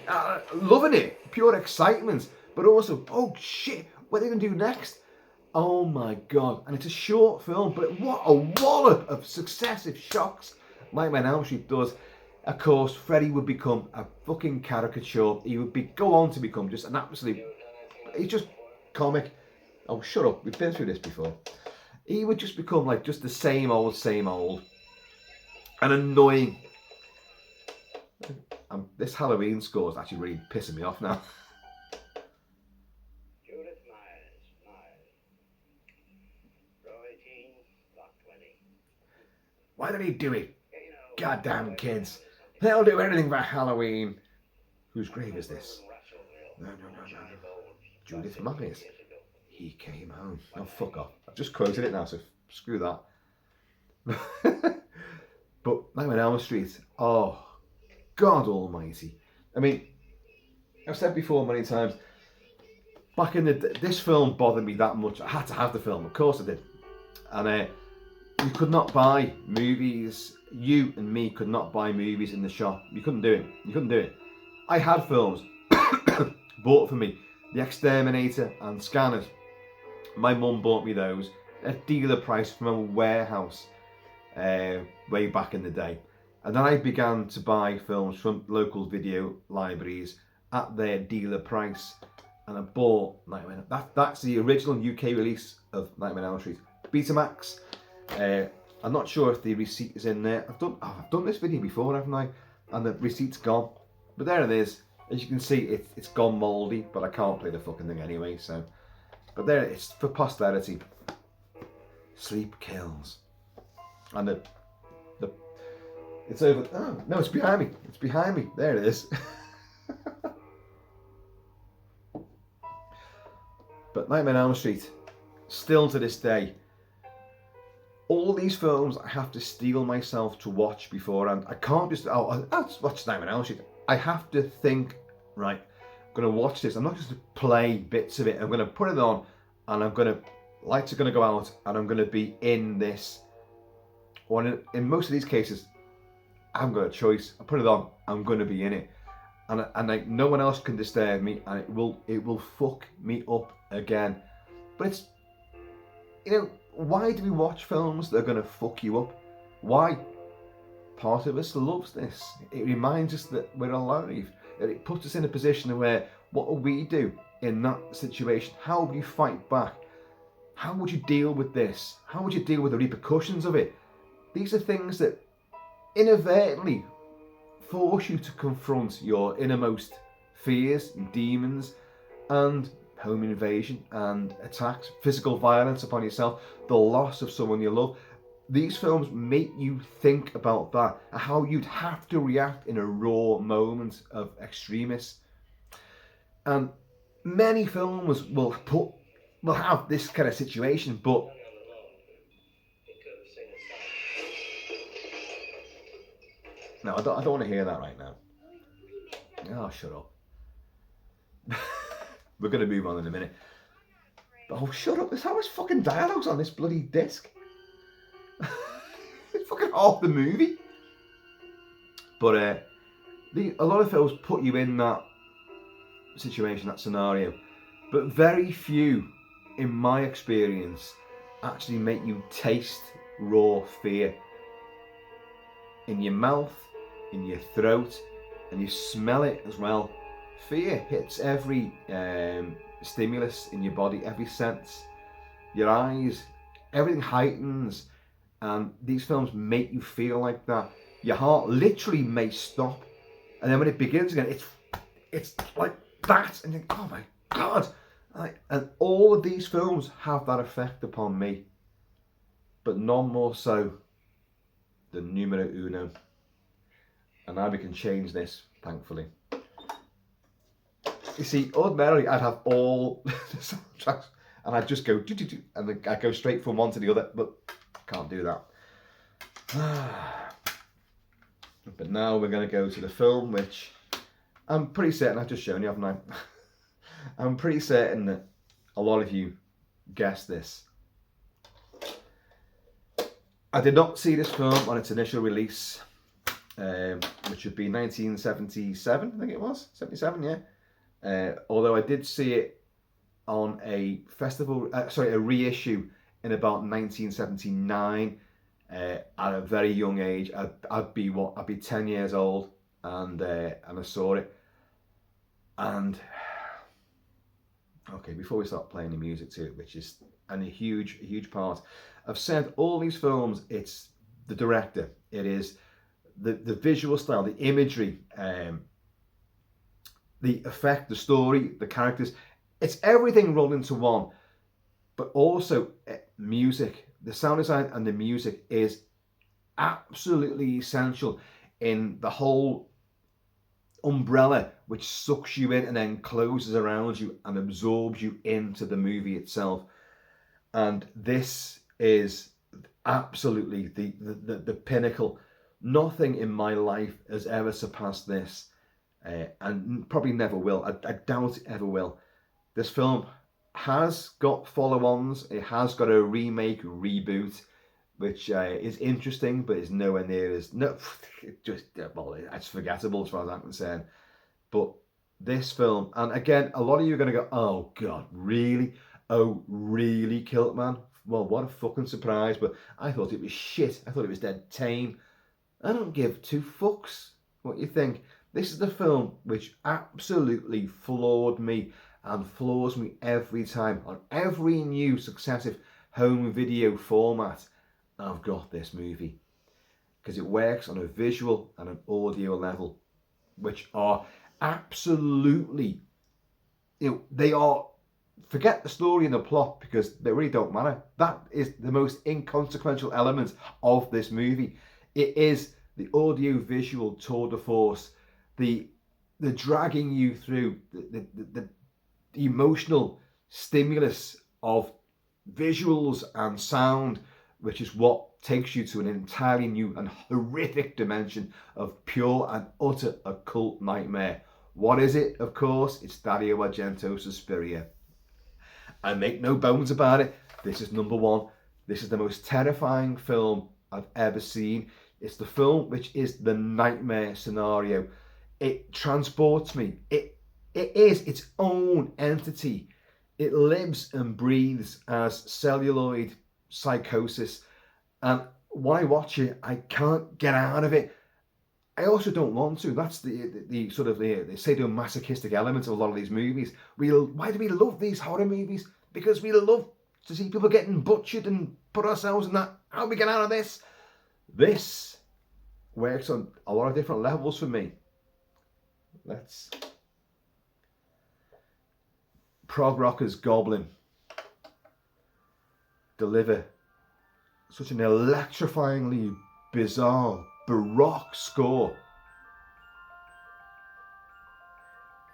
S1: loving it. Pure excitement. But also, oh shit, what are they going to do next? Oh my God. And it's a short film, but what a wallop of successive shocks Nightmare on Elm Street does. Of course, Freddy would become a fucking caricature. He would go on to become just an absolute... He's just comic. Oh, shut up. We've been through this before. He would just become just the same old. And annoying. This Halloween score is actually really pissing me off now. did he do it? Goddamn kids. They'll do anything for Halloween. Whose grave is this? No. Judith Myers. He came home. Oh, fuck off. I've just quoted it now, so screw that. But Nightmare on Elm Street, oh, God almighty. I mean, I've said before many times, back in this film bothered me that much. I had to have the film, of course I did. And you could not buy movies. You and me could not buy movies in the shop. You couldn't do it. I had films bought for me. The Exterminator and Scanners. My mum bought me those at dealer price from a warehouse way back in the day. And then I began to buy films from local video libraries at their dealer price. And I bought Nightmare. That's the original UK release of Nightmare on Elm Street. Betamax. I'm not sure if the receipt is in there. I've done this video before, haven't I? And the receipt's gone. But there it is. As you can see, it's gone mouldy, but I can't play the fucking thing anyway, so. But there, it's for posterity. Sleep kills. And it's over. Oh, no, it's behind me. It's behind me. There it is. But Nightmare on Elm Street, still to this day, all these films I have to steel myself to watch beforehand. I can't just, I'll watch Nightmare on Elm Street. I have to think, right, I'm going to watch this. I'm not just going to play bits of it. I'm going to put it on and lights are going to go out and I'm going to be in this. Or in most of these cases, I haven't got a choice. I put it on, I'm going to be in it. And like, no one else can disturb me and it will fuck me up again. But it's, why do we watch films that are going to fuck you up? Why? Part of us loves this. It reminds us that we're alive. It puts us in a position where, what will we do in that situation? How would you fight back? How would you deal with this? How would you deal with the repercussions of it? These are things that inadvertently force you to confront your innermost fears and demons and home invasion and attacks, physical violence upon yourself, the loss of someone you love. These films make you think about that, how you'd have to react in a raw moment of extremis. And many films will have this kind of situation, but no, I don't want to hear that right now. Oh, shut up. We're going to move on in a minute. Oh, shut up. There's how much fucking dialogue's on this bloody disc. It's fucking half the movie. But a lot of films put you in that situation, that scenario. But very few, in my experience, actually make you taste raw fear. In your mouth, in your throat, and you smell it as well. Fear hits every stimulus in your body, every sense. Your eyes, everything heightens. And these films make you feel like that. Your heart literally may stop. And then when it begins again, it's like that. And you think, oh my God. And all of these films have that effect upon me. But none more so than numero uno. And now we can change this, thankfully. You see, ordinarily I'd have all the soundtracks and I'd just go do, and then I'd go straight from one to the other, but can't do that. But now we're going to go to the film, which I'm pretty certain I've just shown you, haven't I? I'm pretty certain that a lot of you guessed this. I did not see this film on its initial release, which would be 1977, I think it was, 77, yeah. Although I did see it on a a reissue in about 1979 at a very young age. I'd be 10 years old, and I saw it. And okay, before we start playing the music to it, which is a huge part, I've said all these films, it's the director, it is the visual style, the imagery, the effect, the story, the characters. It's everything rolled into one. But also music, the sound design and the music is absolutely essential in the whole umbrella which sucks you in and then closes around you and absorbs you into the movie itself. And this is absolutely the pinnacle. Nothing in my life has ever surpassed this, and probably never will. I doubt it ever will. This film has got follow-ons. It has got a remake, reboot, which is interesting, but is nowhere near as it's forgettable as far as I'm concerned. But this film, and again, a lot of you are going to go, "Oh God, really? Oh, really, Kilt-Man? Well, what a fucking surprise!" But I thought it was shit. I thought it was dead tame. I don't give two fucks what you think. This is the film which absolutely floored me and floors me every time on every new successive home video format. I've got this movie because it works on a visual and an audio level, which are absolutely, they are, forget the story and the plot because they really don't matter. That is the most inconsequential element of this movie. It is the audio visual tour de force, the dragging you through, the emotional stimulus of visuals and sound, which is what takes you to an entirely new and horrific dimension of pure and utter occult nightmare. What is it? Of course, it's Dario Argento's Suspiria. I make no bones about it. This is number one. This is the most terrifying film I've ever seen. It's the film which is the nightmare scenario. It transports me. It is its own entity. It lives and breathes as celluloid psychosis. And when I watch it, I can't get out of it. I also don't want to. That's the sort of the sadomasochistic element of a lot of these movies. Why do we love these horror movies? Because we love to see people getting butchered and put ourselves in that. How do we get out of this? This works on a lot of different levels for me. Let's prog rockers Goblin deliver such an electrifyingly bizarre baroque score,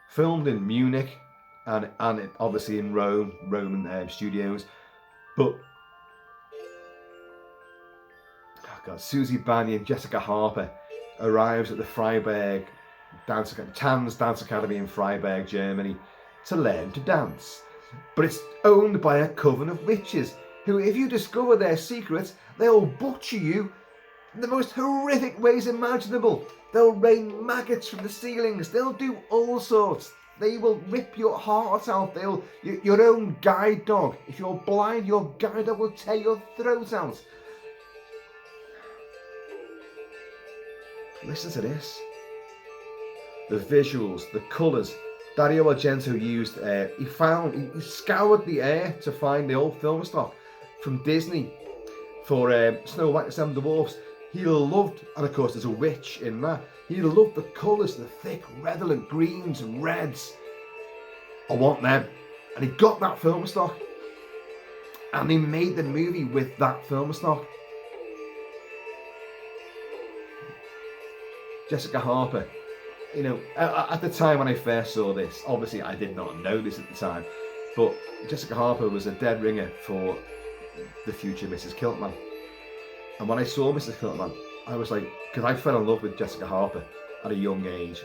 S1: filmed in Munich and obviously in Roman studios. But Susie Bannion and Jessica Harper arrives at the Freiburg Tanz Dance Academy in Freiburg, Germany, to learn to dance. But it's owned by a coven of witches who, if you discover their secrets, they'll butcher you in the most horrific ways imaginable. They'll rain maggots from the ceilings. They'll do all sorts. They will rip your heart out. Your own guide dog. If you're blind, your guide dog will tear your throat out. Listen to this. The visuals, the colours. Dario Argento used, he scoured the air to find the old film stock from Disney for Snow White and the Seven Dwarfs. He loved, and of course there's a witch in that, he loved the colours, the thick redolent greens and reds. I want them. And he got that film stock. And he made the movie with that film stock. Jessica Harper. You know, at the time when I first saw this, obviously I did not know this at the time, but Jessica Harper was a dead ringer for the future Mrs. Kilt-Man. And when I saw Mrs. Kilt-Man, I was like, because I fell in love with Jessica Harper at a young age,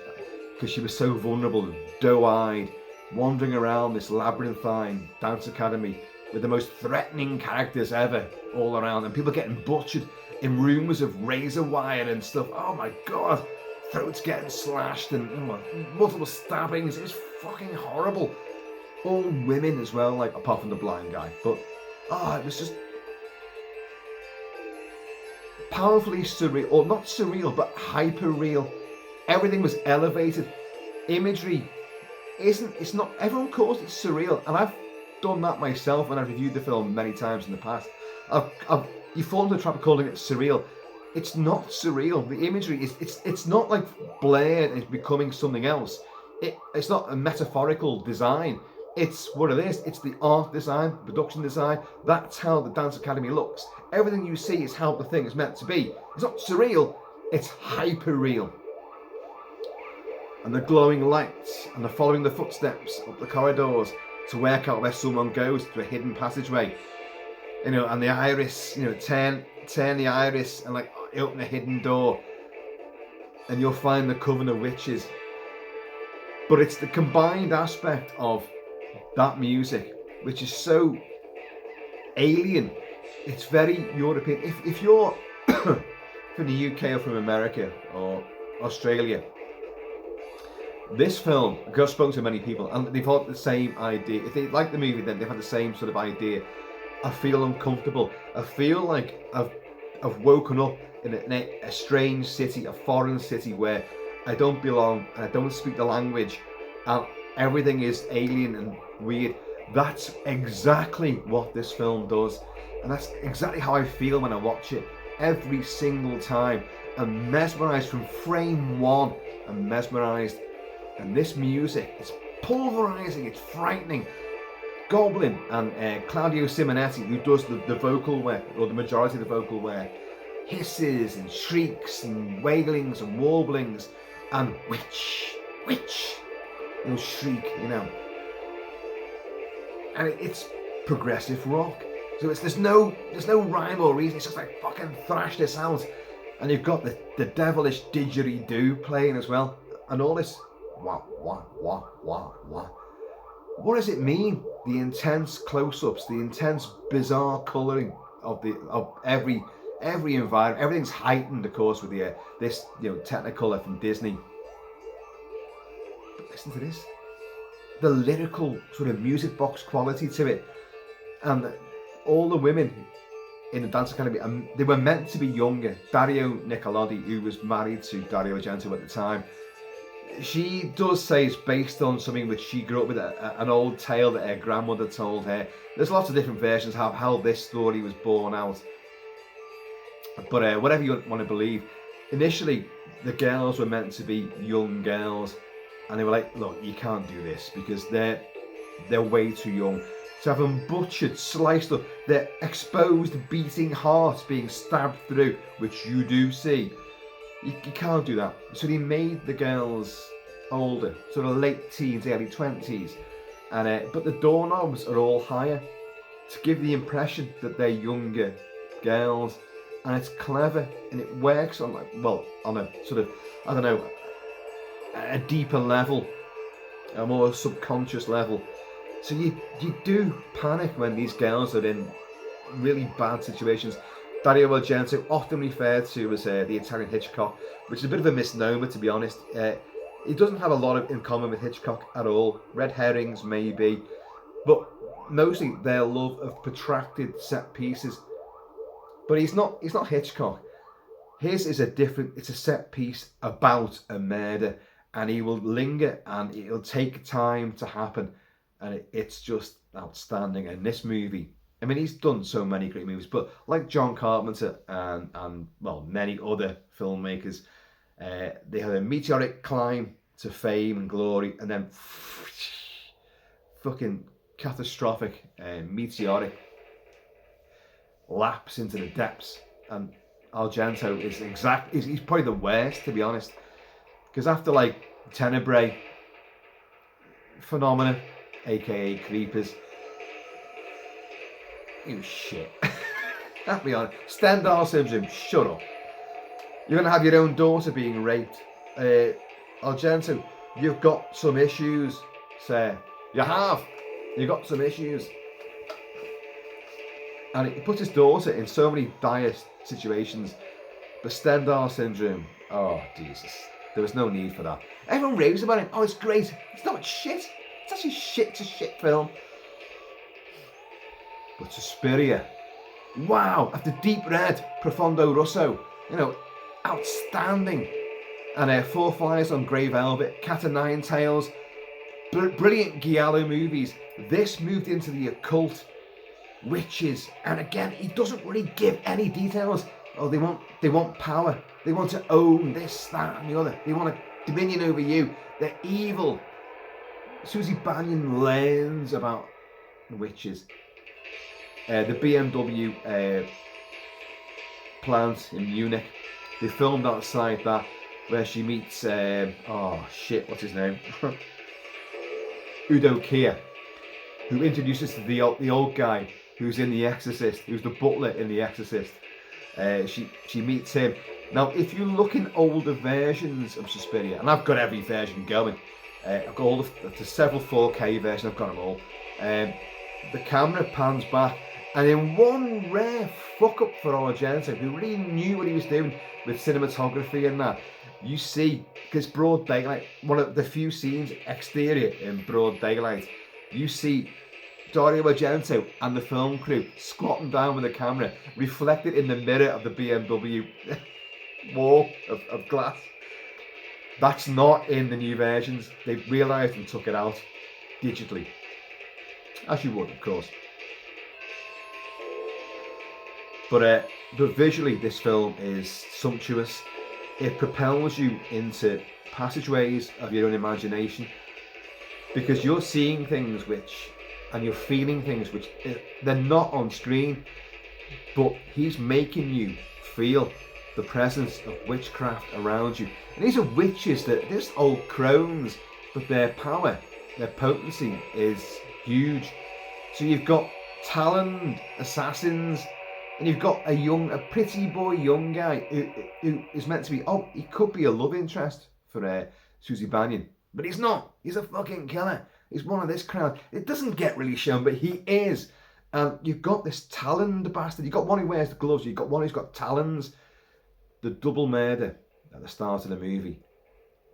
S1: because she was so vulnerable and doe-eyed, wandering around this labyrinthine dance academy with the most threatening characters ever all around, and people getting butchered in rooms of razor wire and stuff. Oh my God. Throats getting slashed and multiple stabbings. It was fucking horrible. All women as well, like apart from the blind guy. But it was just powerfully surreal, or not surreal, but hyper real. Everything was elevated. Imagery it's not. Everyone calls it surreal, and I've done that myself when I've reviewed the film many times in the past. You fall into the trap of calling it surreal. It's not surreal. The imagery it's not like Blair is becoming something else. It's not a metaphorical design. It's what it is. It's the art design, production design. That's how the Dance Academy looks. Everything you see is how the thing is meant to be. It's not surreal, it's hyper real. And the glowing lights, and the following the footsteps up the corridors to work out where someone goes to a hidden passageway. You know, and the iris, you know, turn the iris and like open a hidden door, and you'll find the coven of witches. But it's the combined aspect of that music, which is so alien. It's very European. If you're from the UK or from America or Australia, this film, because I've spoken to many people and they've had the same idea. If they like the movie, then they've had the same sort of idea. I feel uncomfortable. I feel like I've woken up in a strange city, a foreign city where I don't belong and I don't speak the language, and everything is alien and weird. That's exactly what this film does, and that's exactly how I feel when I watch it every single time. I'm mesmerised from frame one. I'm mesmerised, and this music is pulverising. It's frightening. Goblin and Claudio Simonetti, who does the vocal work, or the majority of the vocal work, hisses and shrieks and wailings and warblings and witch, you'll shriek, you know. And it's progressive rock, so there's no rhyme or reason. It's just like fucking thrash this out, and you've got the devilish didgeridoo playing as well, and all this wah wah wah wah wah. What does it mean? The intense close-ups, the intense bizarre colouring of every environment. Everything's heightened, of course, with this Technicolor from Disney. But listen to this, the lyrical sort of music box quality to it, and all the women in the Dance Academy, they were meant to be younger. Dario Nicolodi, who was married to Dario Argento at the time, she does say it's based on something which she grew up with, an old tale that her grandmother told her. There's lots of different versions of how this story was born out. But whatever you want to believe, initially the girls were meant to be young girls, and they were like, look, you can't do this because they're way too young. To have them butchered, sliced up, their exposed beating hearts being stabbed through, which you do see. You can't do that. So they made the girls older, sort of late teens, early 20s, and but the doorknobs are all higher to give the impression that they're younger girls, and it's clever and it works on on a sort of, I don't know, a deeper level, a more subconscious level. So you do panic when these girls are in really bad situations. Dario Argento, often referred to as the Italian Hitchcock, which is a bit of a misnomer, to be honest. He doesn't have a lot in common with Hitchcock at all. Red herrings, maybe, but mostly their love of protracted set pieces. But he's not Hitchcock. His is it's a set piece about a murder, and he will linger and it'll take time to happen, and it's just outstanding. And this movie, I mean, he's done so many great movies, but like John Carpenter and many other filmmakers, they had a meteoric climb to fame and glory, and then fucking catastrophic meteoric lapse into the depths. And Argento he's probably the worst, to be honest, because after like Tenebrae, Phenomena, aka Creepers, you shit. Let's be honest. Stendhal syndrome, shut up. You're gonna have your own daughter being raped. Argento, you've got some issues, sir. You've got some issues. And he puts his daughter in so many dire situations. The Stendhal syndrome, oh Jesus, there was no need for that. Everyone raves about it. Oh, it's great. It's not shit. It's actually shit. It's a shit film. But Suspiria, wow, after Deep Red, Profondo Rosso, outstanding. And Four Flies on Grey Velvet, Cat o' Nine Tails, brilliant giallo movies. This moved into the occult, witches, and again, he doesn't really give any details. Oh, they want power. They want to own this, that, and the other. They want a dominion over you. They're evil. Susie Bannion learns about the witches. The BMW plant in Munich, they filmed outside that, where she meets, oh shit, what's his name? Udo Kier, who introduces to the old guy who's in The Exorcist, who's the butler in The Exorcist. She meets him. Now, if you look in older versions of Suspiria, and I've got every version going, I've got all the several 4K versions, I've got them all. The camera pans back, and in one rare fuck up for Argento, who really knew what he was doing with cinematography and that, you see, because broad daylight, one of the few scenes exterior in broad daylight, you see Dario Argento and the film crew squatting down with the camera, reflected in the mirror of the BMW wall of glass. That's not in the new versions. They realised and took it out digitally. As you would, of course. But visually, this film is sumptuous. It propels you into passageways of your own imagination, because you're seeing things and you're feeling things which they're not on screen, but he's making you feel the presence of witchcraft around you. And these are witches that, they're just old crones, but their power, their potency is huge. So you've got taloned assassins, and you've got a pretty boy young guy who is meant to be, he could be a love interest for Susie Bannion, but he's not. He's a fucking killer. He's one of this crowd. It doesn't get really shown, but he is. And you've got this taloned bastard. You've got one who wears the gloves. You've got one who's got talons. The double murder at the start of the movie.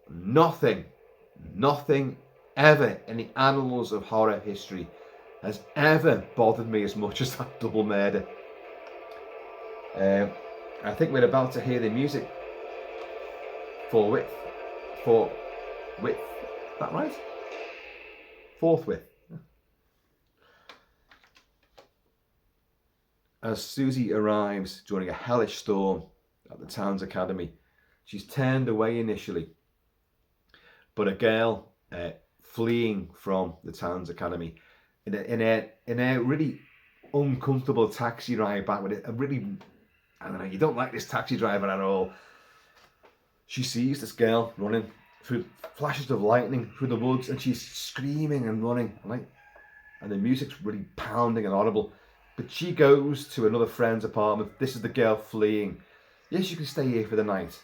S1: Nothing ever in the annals of horror history has ever bothered me as much as that double murder. I think we're about to hear the music for that right? Forthwith. As Susie arrives during a hellish storm at the town's academy, she's turned away initially, but a girl fleeing from the town's academy in a really uncomfortable taxi ride back with a really, I don't know, you don't like this taxi driver at all. She sees this girl running through flashes of lightning through the woods, and she's screaming and running, and the music's really pounding and audible. But she goes to another friend's apartment. This is the girl fleeing. Yes, you can stay here for the night.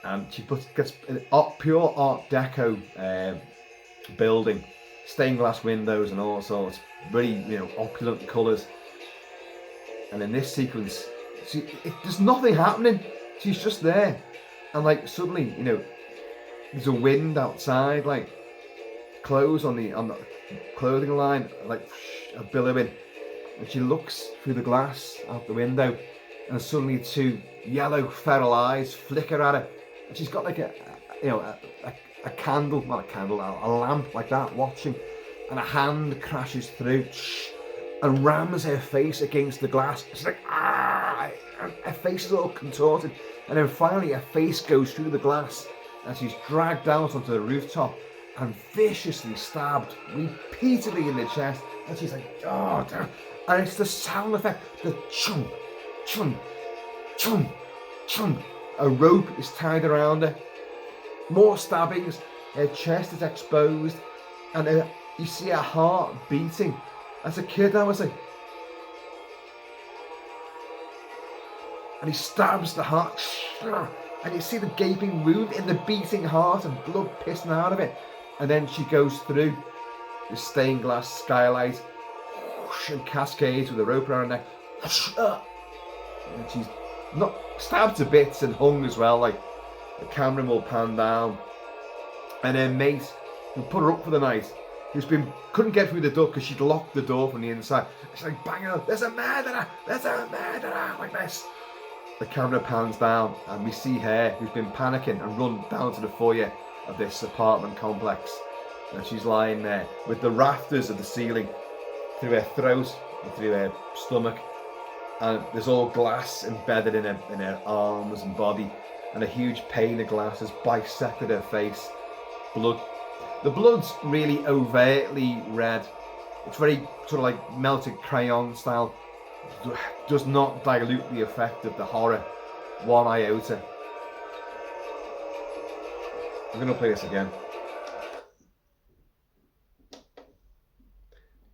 S1: And she gets an pure Art Deco building, stained glass windows and all sorts, really, opulent colours. And in this sequence, there's nothing happening. She's just there, and suddenly, there's a wind outside, clothes on the clothing line, are billowing, and she looks through the glass out the window, and suddenly two yellow feral eyes flicker at her, and she's got a candle, not a candle, a lamp like that, watching, and a hand crashes through and rams her face against the glass. She's like, ah! And her face is all contorted, and then finally her face goes through the glass, and she's dragged out onto the rooftop and viciously stabbed repeatedly in the chest, and she's like, oh, damn. And it's the sound effect, the chung, chung, chung, chung. A rope is tied around her, more stabbings, her chest is exposed, and you see her heart beating. As a kid, I was like, and he stabs the heart, and you see the gaping wound in the beating heart and blood pissing out of it. And then she goes through the stained glass skylight and cascades with a rope around her neck, and she's not stabbed to bits and hung as well. The camera will pan down, and her mate, who put her up for the night, couldn't get through the door because she'd locked the door from the inside. She's banging on, there's a murderer, like this. The camera pans down, and we see her, who's been panicking, and run down to the foyer of this apartment complex. And she's lying there with the rafters of the ceiling through her throat and through her stomach, and there's all glass embedded in her arms and body, and a huge pane of glass has bisected her face. Blood. The blood's really overtly red. It's very sort of like melted crayon style. Does not dilute the effect of the horror one iota. I'm going to play this again.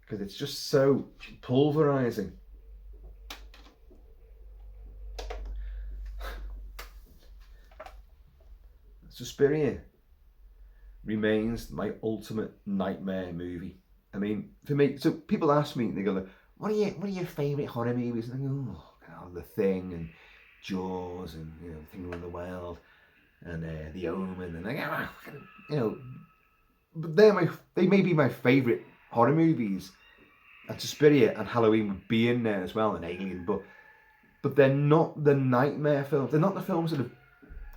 S1: Because it's just so pulverizing. Suspiria remains my ultimate nightmare movie. I mean, for me, so people ask me, they go, what are your favourite horror movies? And I go, oh, God, The Thing and Jaws and, you know, Thing Around the World and The Omen, and I go, oh, you know, but they may be my favourite horror movies. And Suspiria and Halloween would be in there as well, and Alien, but they're not the nightmare films. They're not the films that have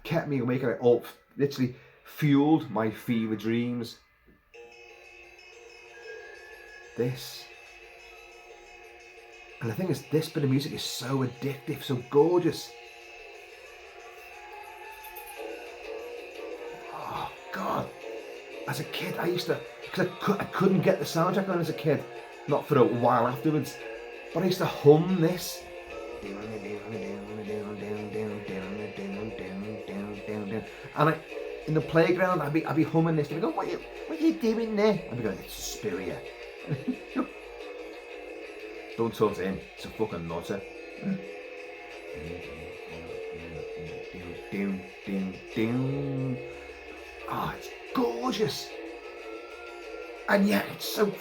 S1: kept me awake at all. Literally fueled my fever dreams. This. And the thing is, this bit of music is so addictive, so gorgeous. Oh, God. As a kid, I used to, because I couldn't get the soundtrack on as a kid. Not for a while afterwards. But I used to hum this. And in the playground, I'd be humming this. I'd go, what are you doing there? I'd be going, it's Suspiria. Don't talk to him. It's a fucking nutter. Oh, it's gorgeous. And yet it's so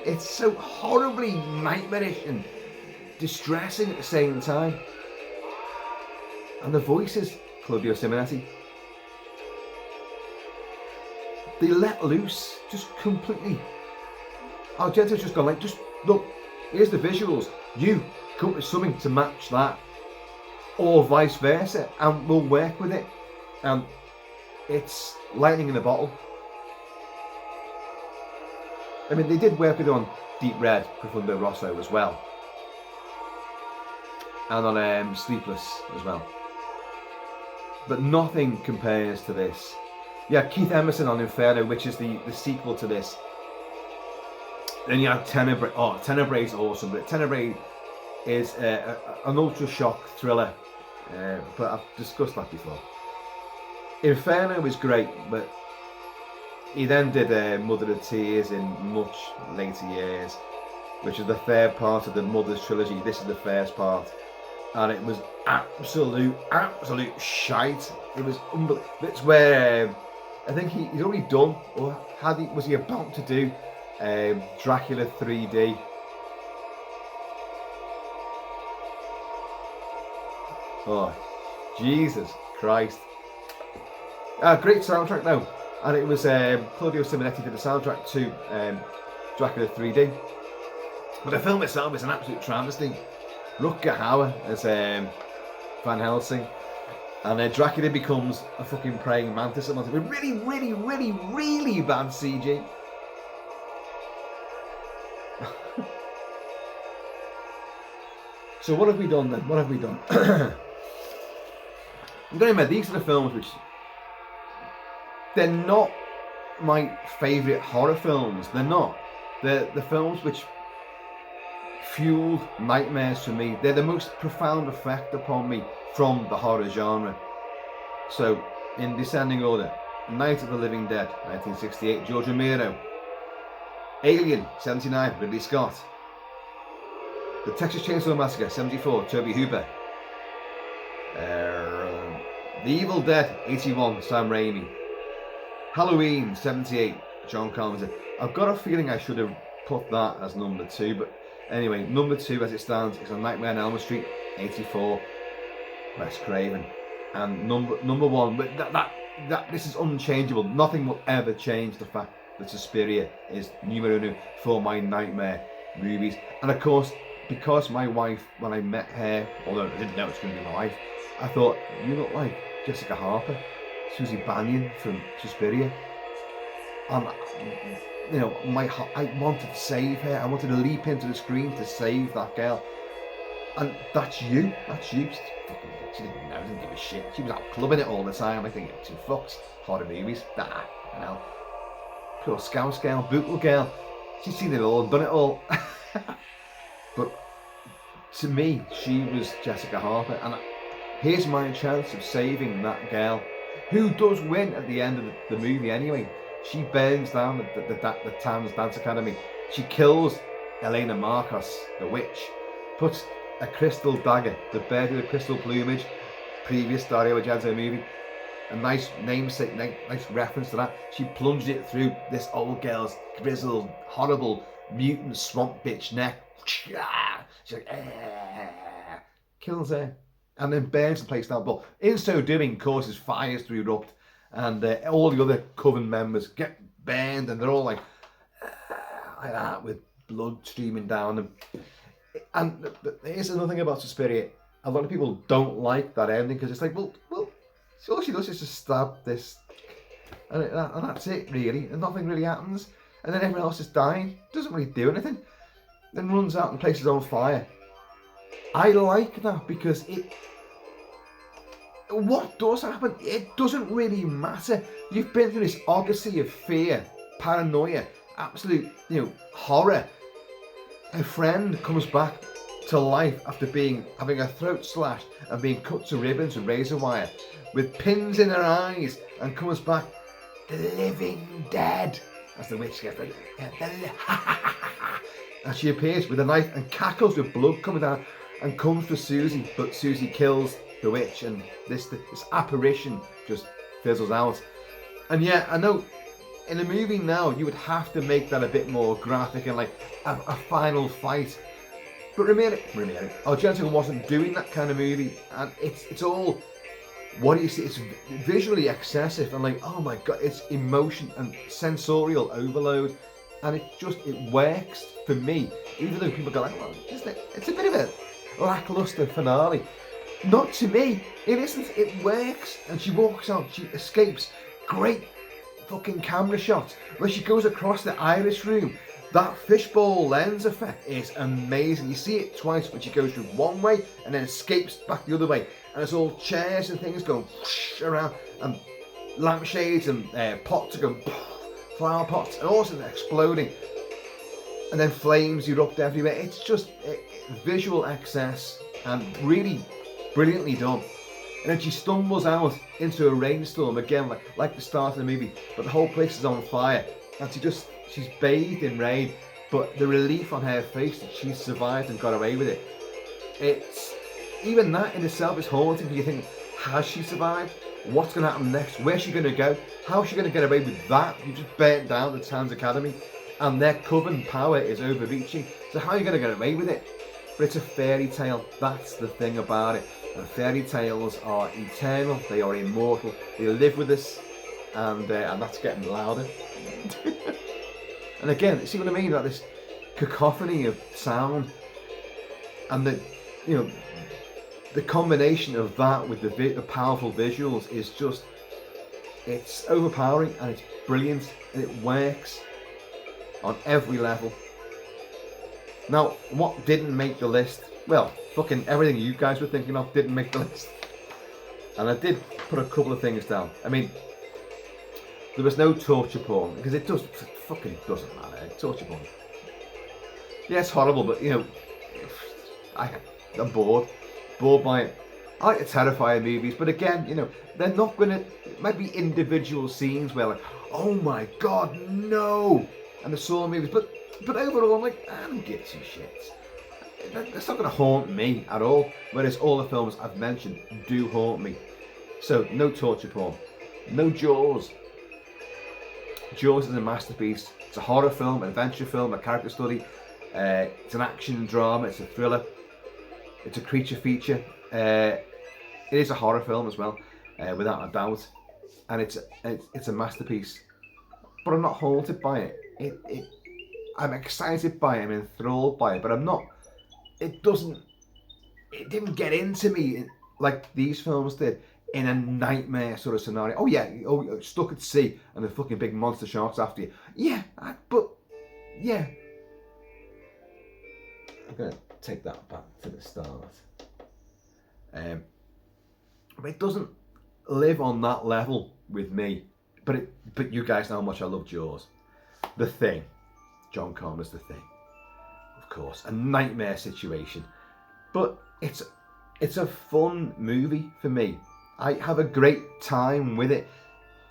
S1: it's so horribly nightmarish and distressing at the same time. And the voices, Claudio Simonetti, they let loose just completely. Argento's just gone like, just look, here's the visuals, you come up with something to match that, or vice versa, and we'll work with it. And it's lightning in a bottle. I mean, they did work with it on Deep Red, Profundo Rosso as well, and on Sleepless as well. But nothing compares to this. Yeah, Keith Emerson on Inferno, which is the sequel to this. Then you have Tenebrae. Oh, Tenebrae is awesome, but Tenebrae is an ultra shock thriller. But I've discussed that before. Inferno is great, but he then did Mother of Tears in much later years, which is the third part of the Mother's trilogy. This is the first part, and it was absolute shite. It was unbelievable. It's where I think he's already done, or was he about to do Dracula 3D. Oh, Jesus Christ. Great soundtrack though. And it was Claudio Simonetti did the soundtrack to Dracula 3D. But the film itself is an absolute travesty. Rutger Hauer as Van Helsing. And Dracula becomes a fucking praying mantis with really, really, really, really bad CG. So what have we done then? What have we done? I'm going to admit, these are the films which... They're not my favourite horror films. They're not. They're the films which fueled nightmares for me. They're the most profound effect upon me from the horror genre. So, in descending order, Night of the Living Dead, 1968, George Romero. Alien, 79, Ridley Scott. The Texas Chainsaw Massacre, 74, Tobe Hooper. The Evil Dead, 81, Sam Raimi. Halloween, 78, John Carpenter. I've got a feeling I should have put that as number 2, but anyway, number 2 as it stands is A Nightmare on Elm Street, 84, Wes Craven. And number 1, but that this is unchangeable. Nothing will ever change the fact that Suspiria is numero uno for my nightmare movies. And of course, because my wife, when I met her, although I didn't know it was going to be my wife, I thought, you look like Jessica Harper, Susie Bannion from Suspiria. And you know, I wanted to save her. I wanted to leap into the screen to save that girl. And that's you. She didn't know, didn't give a shit. She was out clubbing it all the time. I think it was too fucked. Horror movies. Nah, you know. Pure scouse girl, bootle girl. She's seen it all, done it all. But to me, she was Jessica Harper, and here's my chance of saving that girl, who does win at the end of the movie anyway. She burns down the town's dance academy. She kills Elena Marcos, the witch, puts a crystal dagger, the bird with a crystal plumage, previous Dario Argento movie, a nice namesake, nice reference to that. She plunged it through this old girl's grizzled, horrible, mutant swamp bitch neck. She's like, kills her, and then burns the place down. But in so doing, causes fires to erupt, and all the other coven members get burned, and they're all like that, with blood streaming down them. And here's another thing about Suspiria. A lot of people don't like that ending because it's like, well, so all she does is just stab this, and that's it really, and nothing really happens, and then everyone else is dying, doesn't really do anything, then runs out and places on fire. I like that because what does happen, it doesn't really matter. You've been through this odyssey of fear, paranoia, absolute, horror. A friend comes back to life after having her throat slashed and being cut to ribbons with razor wire, with pins in her eyes, and comes back living dead. As the witch gets like, and she appears with a knife and cackles with blood coming down, and comes for Susie, but Susie kills the witch, and this apparition just fizzles out. And yeah, I know in a movie now you would have to make that a bit more graphic and like a final fight. But Argento wasn't doing that kind of movie, and it's all, what do you see? It's visually excessive and like, oh my god, it's emotion and sensorial overload, and it works for me. Even though people go like, well, it's a bit of a lackluster finale. Not to me. It isn't. It works, and she walks out. She escapes. Great fucking camera shots where she goes across the iris room. That fishbowl lens effect is amazing. You see it twice, but she goes through one way and then escapes back the other way, and it's all chairs and things going around, and lampshades and pots are going, flower pots, and also exploding, and then flames erupt everywhere. It's just visual excess and really brilliantly done. And then she stumbles out into a rainstorm again, like the start of the movie, but the whole place is on fire, and she's bathed in rain, but the relief on her face that she's survived and got away with it. It's even that in itself is haunting, because you think, has she survived? What's going to happen next? Where's she going to go? How's she going to get away with that? You just burnt down the town's academy, and their coven power is overreaching. So how are you going to get away with it? But it's a fairy tale. That's the thing about it. And fairy tales are eternal. They are immortal. They live with us, and that's getting louder. And again, see what I mean about this cacophony of sound, and the combination of that with the powerful visuals is just, it's overpowering, and it's brilliant, and it works on every level. Now, what didn't make the list? Well, fucking everything you guys were thinking of didn't make the list. And I did put a couple of things down. I mean, there was no torture porn, because it fucking doesn't matter. Torture porn. Yeah, it's horrible, but I'm bored by it. I like the Terrifier movies, but again, they're not gonna, it might be individual scenes where like, oh my god, no! And the Saw movies, but overall, I'm like, I don't give two shits. That's not going to haunt me at all, whereas all the films I've mentioned do haunt me. So, no torture porn. No Jaws. Jaws is a masterpiece. It's a horror film, an adventure film, a character study. It's an action drama, it's a thriller. It's a creature feature. It is a horror film as well, without a doubt. And it's a masterpiece. But I'm not haunted by it. I'm excited by it, I'm enthralled by it, but I'm not. It didn't get into me like these films did, in a nightmare sort of scenario. Oh yeah, you're stuck at sea and the fucking big monster sharks after you. Yeah, but yeah. Okay. take that back to the start. But it doesn't live on that level with me. But you guys know how much I love Jaws. The Thing. John Carpenter's The Thing. Of course, a nightmare situation. But it's a fun movie for me. I have a great time with it.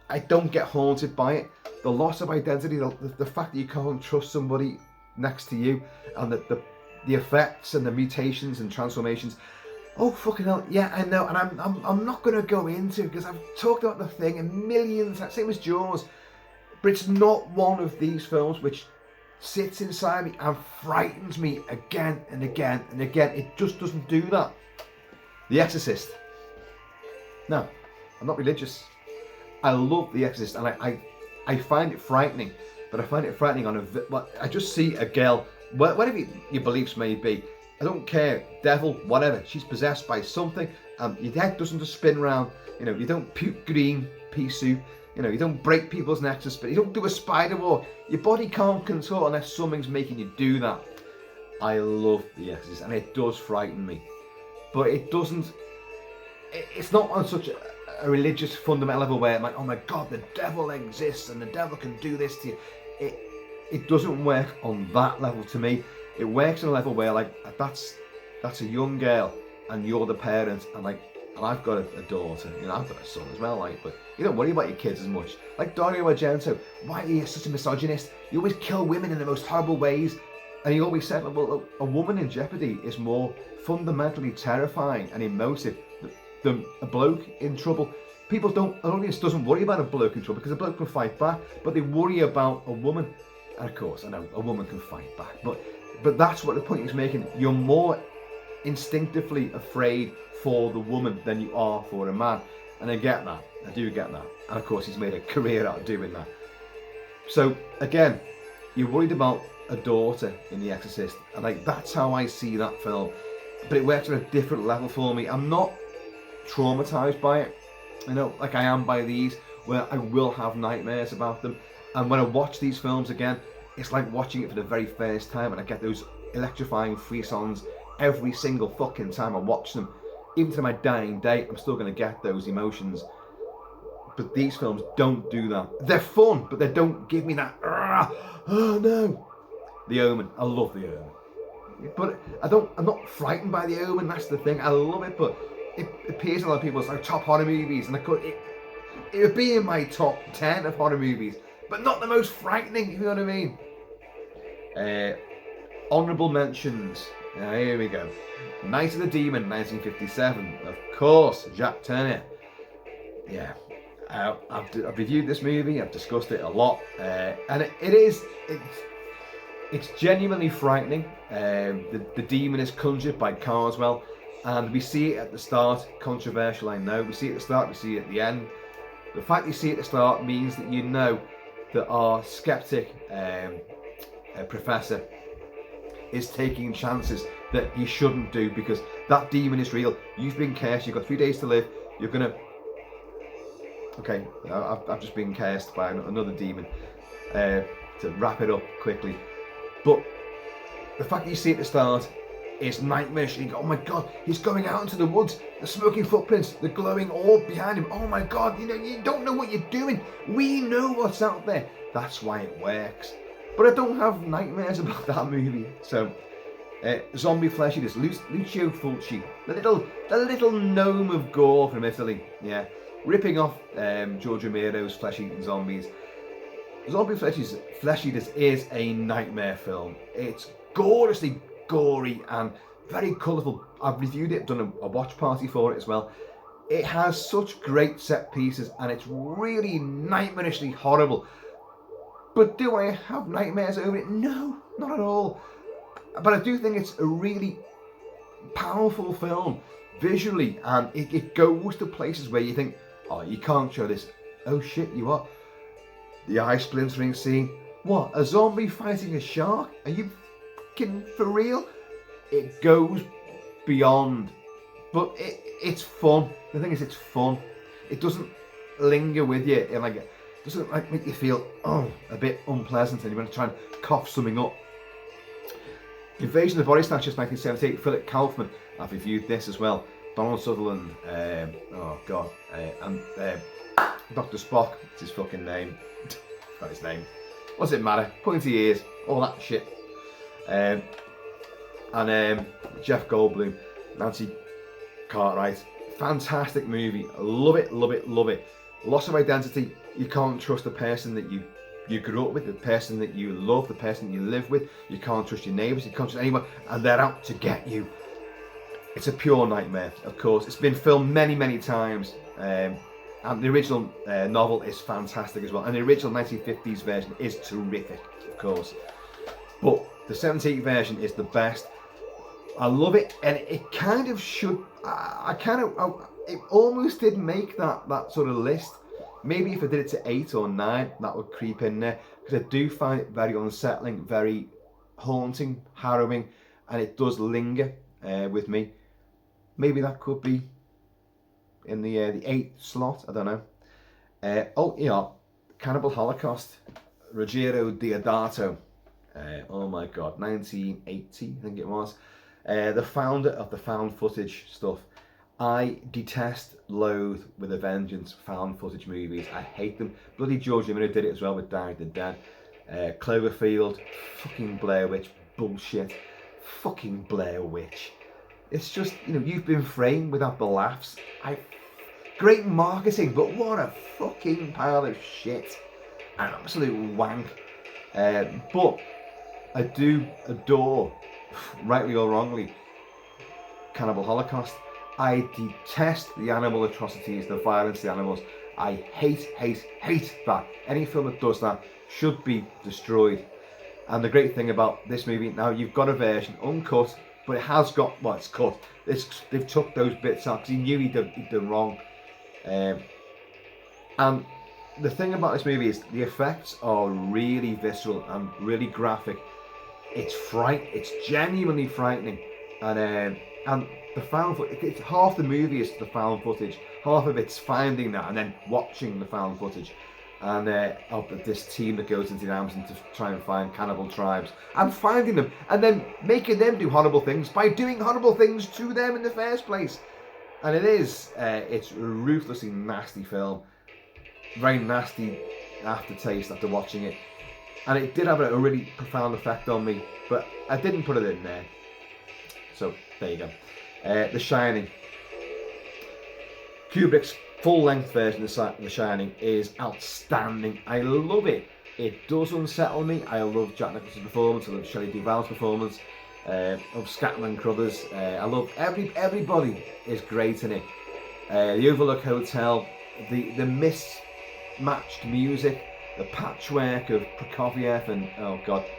S1: I don't get haunted by it. The loss of identity, the fact that you can't trust somebody next to you, and the effects and the mutations and transformations. Oh fucking hell, yeah, I know, and I'm not gonna go into it because I've talked about The Thing a million times, same as Jaws, but it's not one of these films which sits inside me and frightens me again and again and again. It just doesn't do that. The Exorcist. No, I'm not religious. I love The Exorcist, and I find it frightening, but I find it frightening I just see a girl, whatever your beliefs may be, I don't care, devil, whatever, she's possessed by something, and your head doesn't just spin around, you don't puke green pea soup, you don't break people's necks, but you don't do a spider walk, your body can't control unless something's making you do that. I love The Exorcist, and it does frighten me, but it's not on such a religious fundamental level where I'm like, oh my god, the devil exists and the devil can do this to you. It doesn't work on that level to me. It works on a level where like that's a young girl and you're the parent, and I've got a daughter, I've got a son as well, but you don't worry about your kids as much. Like Dario Argento, why are you such a misogynist? You always kill women in the most horrible ways. And he always said, well, a woman in jeopardy is more fundamentally terrifying and emotive than a bloke in trouble. An audience doesn't worry about a bloke in trouble because a bloke can fight back, but they worry about a woman. And of course, I know a woman can fight back, but that's what the point he's making. You're more instinctively afraid for the woman than you are for a man. And I get that. I do get that. And of course, he's made a career out of doing that. So again, you're worried about a daughter in The Exorcist, and that's how I see that film. But it works on a different level for me. I'm not traumatized by it, like I am by these, where I will have nightmares about them. And when I watch these films again, it's like watching it for the very first time, and I get those electrifying frissons every single fucking time I watch them. Even to my dying day, I'm still going to get those emotions. But these films don't do that. They're fun, but they don't give me that, oh no. The Omen, I love The Omen. But I'm not frightened by The Omen, that's the thing. I love it, but it appears in a lot of people's top horror movies, and it would be in my top 10 of horror movies, but not the most frightening, if you know what I mean. Honourable Mentions. Here we go. Night of the Demon, 1957. Of course, Jacques Tourneur. Yeah, I've reviewed this movie. I've discussed it a lot, and it's genuinely frightening. The demon is conjured by Carswell, and we see it at the start. Controversial, I know. We see it at the start. We see it at the end. The fact you see it at the start means that you know that our skeptic professor is taking chances that he shouldn't do, because that demon is real. You've been cursed. You've got 3 days to live. You're gonna. Okay, I've just been cursed by another demon. To wrap it up quickly, but the fact that you see it at the start is nightmarish. You go, oh my god, he's going out into the woods. The smoking footprints, the glowing orb behind him. Oh my god, you don't know what you're doing. We know what's out there. That's why it works. But I don't have nightmares about that movie. So, Zombie Flesh Eaters, Lucio Fulci, the little gnome of gore from Italy. Yeah, ripping off George Romero's flesh-eating zombies. Zombie Flesh Eaters is a nightmare film. It's gorgeously gory and very colourful. I've reviewed it, done a watch party for it as well. It has such great set pieces, and it's really nightmarishly horrible. But do I have nightmares over it? No, not at all. But I do think it's a really powerful film visually, and it goes to places where you think, oh, you can't show this. Oh shit, you are. The eye splintering scene. What? A zombie fighting a shark? Are you fucking for real? It goes beyond. But it's fun. The thing is, it's fun. It doesn't linger with you. It doesn't make you feel a bit unpleasant and you want to try and cough something up. Invasion of the Body Snatchers, 1978, Philip Kaufman. I've reviewed this as well. Donald Sutherland, and Dr. Spock, it's his fucking name. Got his name. What's it matter? Pointy ears, all that shit. And Jeff Goldblum, Nancy Cartwright. Fantastic movie. Love it, love it, love it. Loss of identity. You can't trust the person that you grew up with, the person that you love, the person you live with. You can't trust your neighbours, you can't trust anyone, and they're out to get you. It's a pure nightmare, of course. It's been filmed many, many times. And the original novel is fantastic as well. And the original 1950s version is terrific, of course. But the 78 version is the best. I love it, and it kind of should. It almost did make that sort of list. Maybe if I did it to 8 or 9, that would creep in there, because I do find it very unsettling, very haunting, harrowing, and it does linger with me. Maybe that could be in the 8th slot. I don't know. Cannibal Holocaust, Ruggero Deodato. Oh my God, 1980, I think it was. The founder of the found footage stuff. I detest, loathe with a vengeance found footage movies. I hate them. Bloody George Romero did it as well with Diary of the Dead. Cloverfield, fucking Blair Witch bullshit. Fucking Blair Witch. It's just, you've been framed without the laughs. Great marketing, but what a fucking pile of shit. An absolute wank. But I do adore, rightly or wrongly, Cannibal Holocaust. I detest the animal atrocities, the violence of the animals. I hate that. Any film that does that should be destroyed. And the great thing about this movie, now you've got a version, uncut, but it has got, it's cut. They've took those bits out because he knew he'd done wrong. And the thing about this movie is the effects are really visceral and really graphic. It's genuinely frightening. And the found footage, half the movie is the found footage, half of it's finding that and then watching the found footage, and of this team that goes into the Amazon to try and find cannibal tribes and finding them and then making them do horrible things by doing horrible things to them in the first place. And it's a ruthlessly nasty film, very nasty aftertaste after watching it, and it did have a really profound effect on me, but I didn't put it in there. So there you go. The Shining. Kubrick's full-length version of The Shining is outstanding. I love it. It does unsettle me. I love Jack Nicholson's performance. I love Shelley Duvall's performance. I love Scatman Crothers. I love everybody is great in it. The Overlook Hotel, the mismatched music, the patchwork of Prokofiev and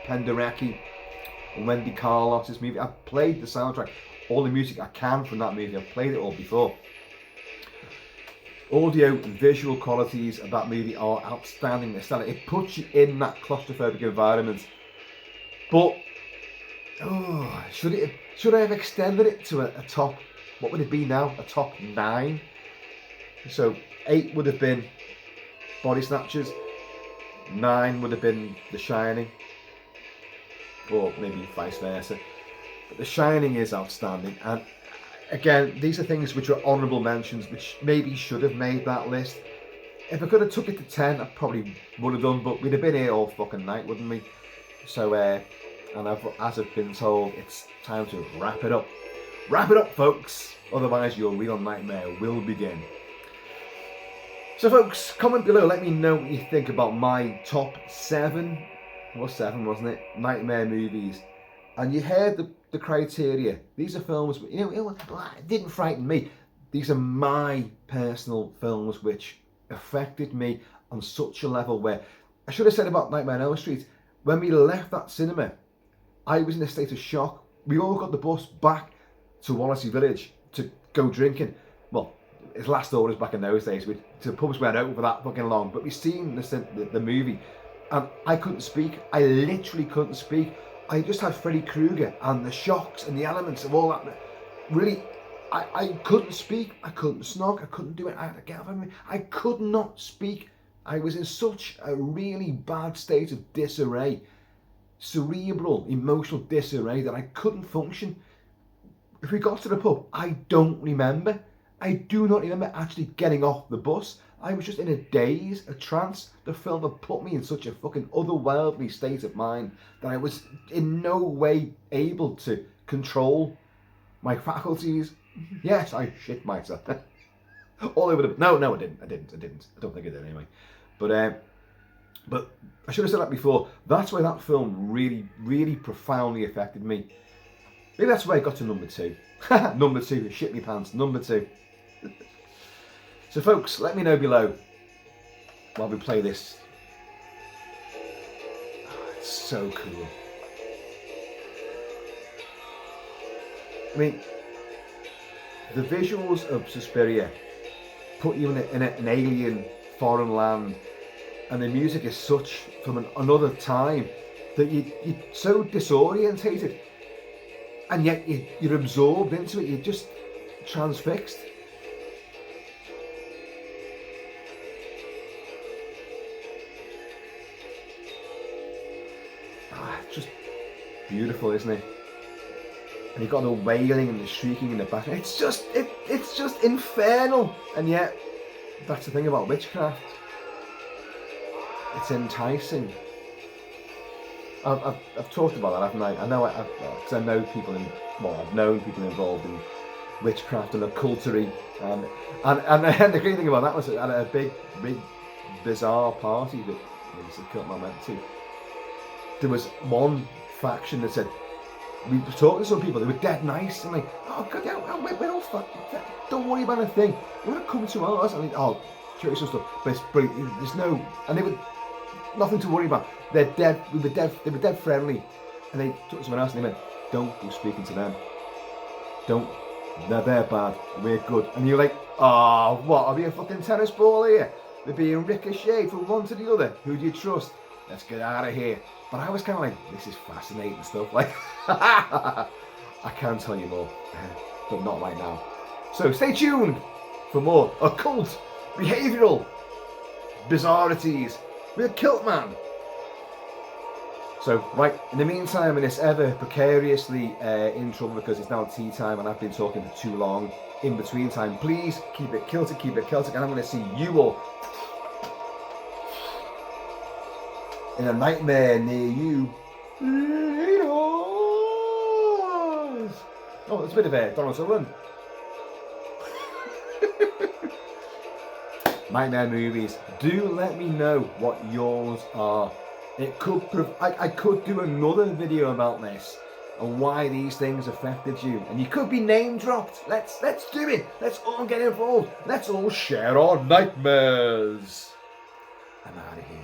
S1: Penderecki and Wendy Carlos's movie. I've played the soundtrack, all the music I can from that movie. I've played it all before. Audio and visual qualities of that movie are outstanding. It puts you in that claustrophobic environment. But should I have extended it to a top? What would it be now? A top 9. So 8 would have been Body Snatchers. 9 would have been The Shining, or maybe vice versa. But The Shining is outstanding, and again, these are things which are honourable mentions, which maybe should have made that list. If I could have took it to 10, I probably would have done, but we'd have been here all fucking night, wouldn't we? So, as I've been told, it's time to wrap it up. Wrap it up, folks, otherwise your real nightmare will begin. So folks, comment below, let me know what you think about my top 7, it was 7 wasn't it, nightmare movies. And you heard the criteria. These are films, it didn't frighten me. These are my personal films which affected me on such a level where, I should have said about Nightmare on Elm Street, when we left that cinema, I was in a state of shock. We all got the bus back to Wallasey Village to go drinking. Well, his last orders back in those days, the pubs weren't open for that fucking long, but we seen the movie, and I couldn't speak. I literally couldn't speak. I just had Freddy Krueger and the shocks and the elements of all that. Really, I couldn't speak. I couldn't snog. I couldn't do it. I had to get up on me. I could not speak. I was in such a really bad state of disarray. cerebral, emotional disarray that I couldn't function. If we got to the pub, I don't remember. I do not remember actually getting off the bus. I was just in a daze, a trance. The film had put me in such a fucking otherworldly state of mind that I was in no way able to control my faculties. Yes, I shit myself. All over the... No, I didn't. I don't think I did anyway. But I should have said that before. That's why that film really, really profoundly affected me. Maybe that's why I got to number 2. Number 2, shit me pants. Number 2. So folks, let me know below while we play this. Oh, it's so cool. I mean, the visuals of Suspiria put you in an alien foreign land, and the music is such from another time that you're so disorientated, and yet you're absorbed into it. You're just transfixed. It's just beautiful, isn't it? And you've got the wailing and the shrieking in the background. It's just infernal. And yet, that's the thing about witchcraft. It's enticing. I've talked about that, haven't I? I know, because I know people I've known people involved in witchcraft and occultery. And the great thing about that was at a big bizarre party that Mr. Kilt-Man went to. There was one faction that said, we were talking to some people, they were dead nice, and like, oh god, yeah, we're all fucking, don't worry about a thing. You want to come to ours? And like, oh, show you some stuff, but there's no, and they were nothing to worry about. They're dead. They were dead friendly, and they talked to someone else, and they went, don't go speaking to them. Don't. They're bad. We're good. And you're like, oh, what? Are we a fucking tennis ball here? They're being ricocheted from one to the other. Who do you trust? Let's get out of here. But I was kind of like, this is fascinating stuff. Like, I can tell you more, but not right now. So stay tuned for more occult, behavioural bizarrities with Kilt-Man. So, right, in the meantime, in this ever precariously in trouble because it's now tea time and I've been talking for too long, in between time, please keep it Celtic, and I'm going to see you all in a nightmare near you. Oh, it's a bit of a Donald Sutherland. Nightmare movies. Do let me know what yours are. It could I could do another video about this and why these things affected you, and you could be name dropped. Let's do it. Let's all get involved. Let's all share our nightmares. I'm out of here.